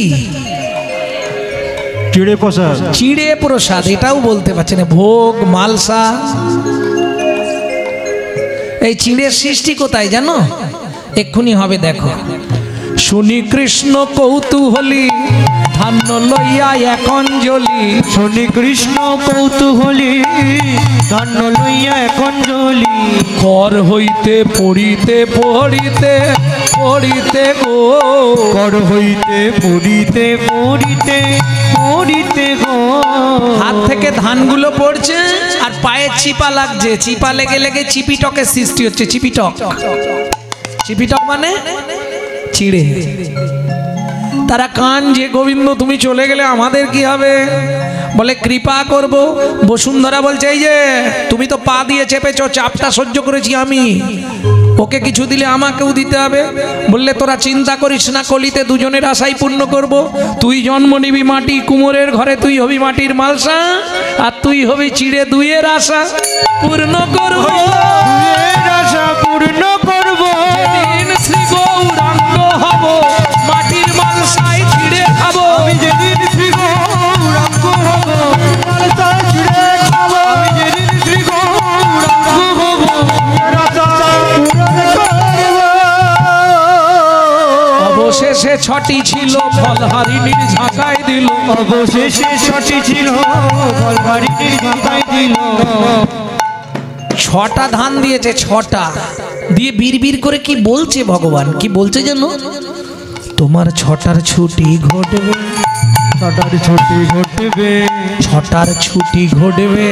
চিড়ে প্রসাদ। চিড়ে প্রসাদ, এটাও বলতে পারছে না। ভোগ, মালসা। এই চিড়ের সৃষ্টি কোথায় জানো? এক্ষুনি হবে, দেখো। শুনি কৃষ্ণ কৌতূহলী, ধান্য লইয়া এক অঞ্জলি। শুনি কৃষ্ণ কৌতূহলী, ধন্য লইয়া এক অঞ্জলি। কর হইতে পড়িতে পড়িতে পড়িতে গো, কর হইতে পড়িতে পড়িতে পড়িতে গো। হাত থেকে ধানগুলো পড়ছে আর পায়ে চিপা লাগছে। চিপা লেগে লেগে চিপিটকের সৃষ্টি হচ্ছে। চিপিটক, চিপিটক মানে চিড়ে। তারা কান যে গোবিন্দ তুমি চলে গেলে আমাদের কি হবে? বলে কৃপা করব। বসুন্ধরা বলছে এই যে তুমি তো পা দিয়ে চেপেছ, চাপটা সহ্য করেছি আমি, ওকে কিছু দিলে আমাকেও দিতে হবে। বললে তোরা চিন্তা করিস না, কলিতে দুজনের আশাই পূর্ণ করব। তুই জন্ম নিবি মাটি কুমোরের ঘরে, তুই হবি মাটির মালসা, আর তুই হবি চিড়ে দুইয়ের আশা পূর্ণ করব। দুয়ের আশা পূর্ণ করব। যেদিন শ্রী গৌরাঙ্গ হব, মাটির মালসায় চিড়ে খাবো। আমি যেদিন শ্রী গৌরাঙ্গ হব, মালসায় চিড়ে খাবো। আমি যেদিন শ্রী গৌরাঙ্গ হব, রাজা পূরণ করব। অবশেষে ছটি ছিল ফলহারিণীর ঝাঁকায় দিল। অবশেষে ছটি ছিল ফলহারিণীর ঝাঁকায় দিল। ছটা ধান দিয়েছে, ছটা দিয়ে বিড়বিড় করে কি বলছে ভগবান? কি বলছে জানো? তোমার ছটার ছুটি ঘটবে, ছটার ছুটি ঘটবে, ছটার ছুটি ঘটবে,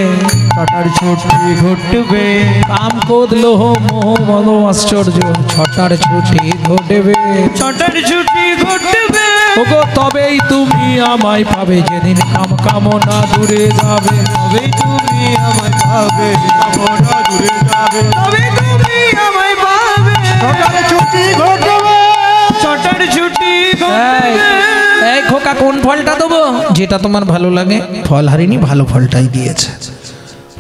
ছটার ছুটি ঘটবে। কাম ক্রোধ লোহ মোহ মদ আশ্চর্য, ছটার ছুটি ঘটবে। ছটার ছুটি ঘটবে। ওগো তবেই তুমি আমায় পাবে, যেদিন কাম কামনা দূরে যাবে। তবে তুমি আমায় পাবে, কামনা দূরে যাবে। তবে তুমি আমায় পাবে। ছটার ছুটি ঘটবে, ছটার ছুটি এই খোকা কোন ফলটা দেবো? যেটা তোমার ভালো লাগে। ফল হারিনি, ভালো ফলটাই দিয়েছে।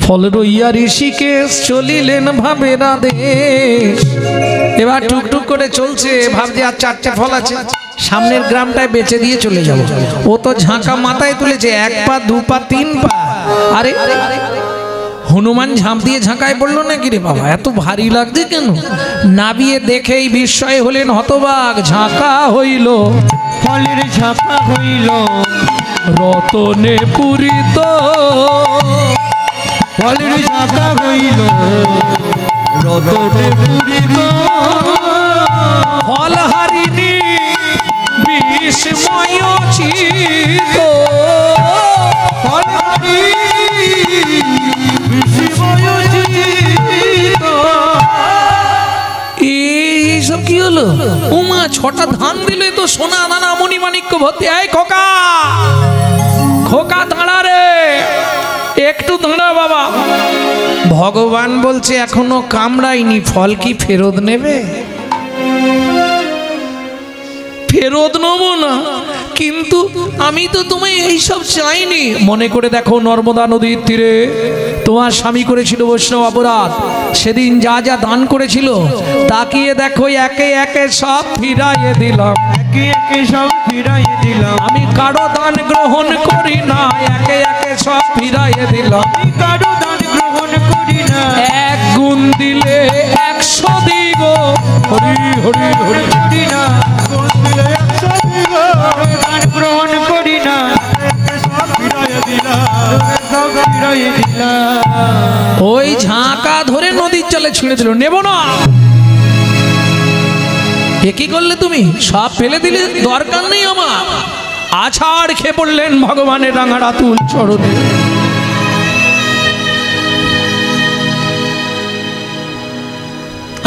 ফল রইয়া ঋষিকেশ চলিলেন ভাবেরা দেশ। এবার টুকটুক করে চলছে, ভাবছে আর 4টে ফল আছে, সামনের গ্রামটায় বেচে দিয়ে চলে যাব। ও তো ঝাঁকা মাথায় তুলেছে, 1 পা 2 পা 3 পা। আরে হনুমান ঝাঁপ দিয়ে ঝাঁকায় পড়লো নাকি রে বাবা? এত ভারী লাগছে কেন? নাবিয়ে দেখেই বিস্ময় হলেন হতবাক। ঝাঁকা হইল, ফলের ঝাঁকা হইল, রতনে পূরিত। ফলের ঝাঁকা হইল, রতনে পূরিত। ফল হারিনি বিস্ময় চিত। ফল হারিনি বিস্ময় চিত। এইসব কি হলো? উমা 6টা ধান দিলে তো সোনা দানা মণিমাণিক্য ভর্তি। এই খোকা, খোকা দাঁড়া রে, একটু দাঁড়া বাবা। ভগবান বলছে এখনো কামড়াইনি, ফল কি ফেরত নেবে? ফেরত নেবো না, কিন্তু আমি তো তোমায় এইসব চাইনি। মনে করে দেখো, নর্মদা নদীর তীরে তোমার স্বামী করেছিল বৈষ্ণব অপরাধ। সেদিন যা যা দান করেছিল তাকিয়ে দেখো, একে একে সব ফিরাইয়ে দিলাম। একে একে সব ফিরাইয়ে দিলাম। আমি কারো দান গ্রহণ করি না, একে একে সব ফিরাইয়ে দিলাম। আমি কারো দান গ্রহণ করি না। 1 গুণ দিলে 100 দিগ। হরি হরি হরি করি না, দান গ্রহণ করি না। সব ফিরাইয়ে দিলাম। ওই ঝাঁকা ধরে নদীর জলে ছিঁড়ে দিল, নেব না। এ কি করলে তুমি? সব ফেলে দিলে, দরকার নেই আমার। আছাড় খেয়ে পড়লেন ভগবানের রাঙা রাতুল চরণে।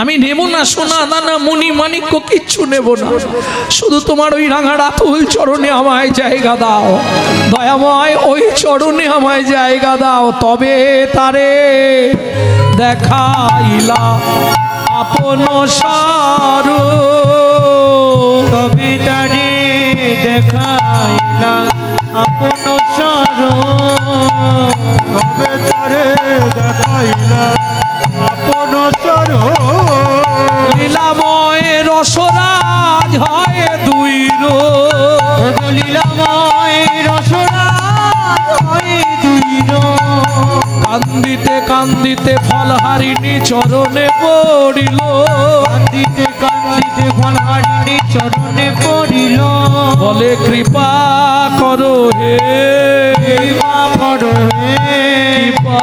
আমি নেব না সোনা দানা মণি মাণিক্য, কিচ্ছু নেব না। শুধু তোমার ওই রাঙা রাতুল চরণে আমায় জায়গা দাও দয়াময়, ওই চরণে আমায় জায়গা দাও। তবে তারে দেখাইলা আপন সার, তবে তারে দেখাইলা আপন সার। তবে তারে দেখাইলা আপন সার। লীলাময় রসরাজ হয় 2 রূপ। লীলাময় রসরাজ হয় 2 রূপ। কান্দিতে কান্দিতে ফল হারিনি চরণে পড়িল। কান্দিতে কান্দিতে ফল হারিনি চরণে পড়িল। বলে কৃপা করো হে, কৃপা করো হে, কৃপা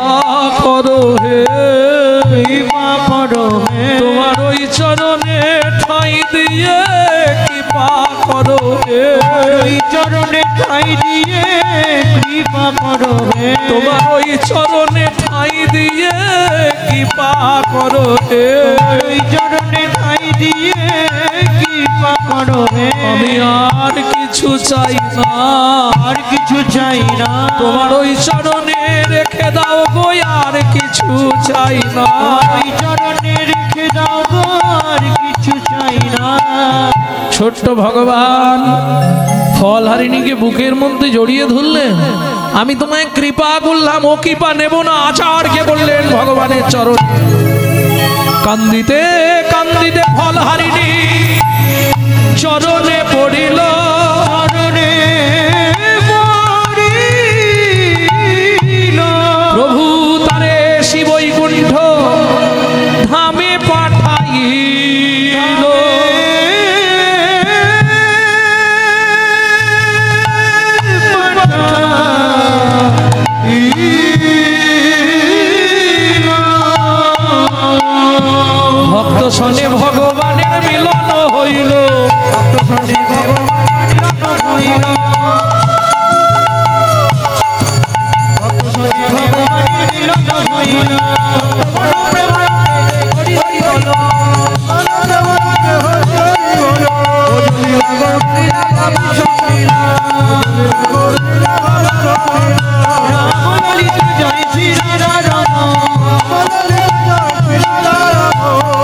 করো হে, কৃপা করো হে। তোমার ওই চরণে ঠাঁই দিয়ে কৃপা করো হে। ওই চরণে ঠাঁই দিয়ে কৃপা করো হে। তোমার ওই চরণে ঠাঁই দিয়ে কৃপা করো হে। ওই চরণে ঠাঁই দিয়ে কৃপা করো হে। আমি আর কিছু চাই না, আর কিছু চাই না। তোমার ওই চরণে রেখে দাও গো, আর কিছু চাই না। ওই চরণে রেখে দাও গো, আর কিছু চাই না। ছোট্ট ভগবান ফল হারিণীকে বুকের মধ্যে জড়িয়ে ধরলেন। আমি তোমায় কৃপা করলাম, ও কৃপা নেব না। আচারকে বললেন ভগবানের চরণ। কান্দিতে কান্দিতে ফল হারিণী চরণে পড়িল। চরণে পড়িল। প্রভু তারে শিবৈকুণ্ঠ ধামে পাঠাইল। ভক্ত শনে ভগবানের মিলন হইল। ভক্ত শনে ভগবানের মিলন হইল। ভক্ত শনে ভগবানের মিলন হইল।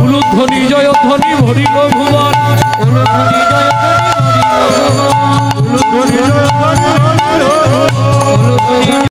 উলুধ্বনি জয়ধ্বনি ভরিল ভুবন।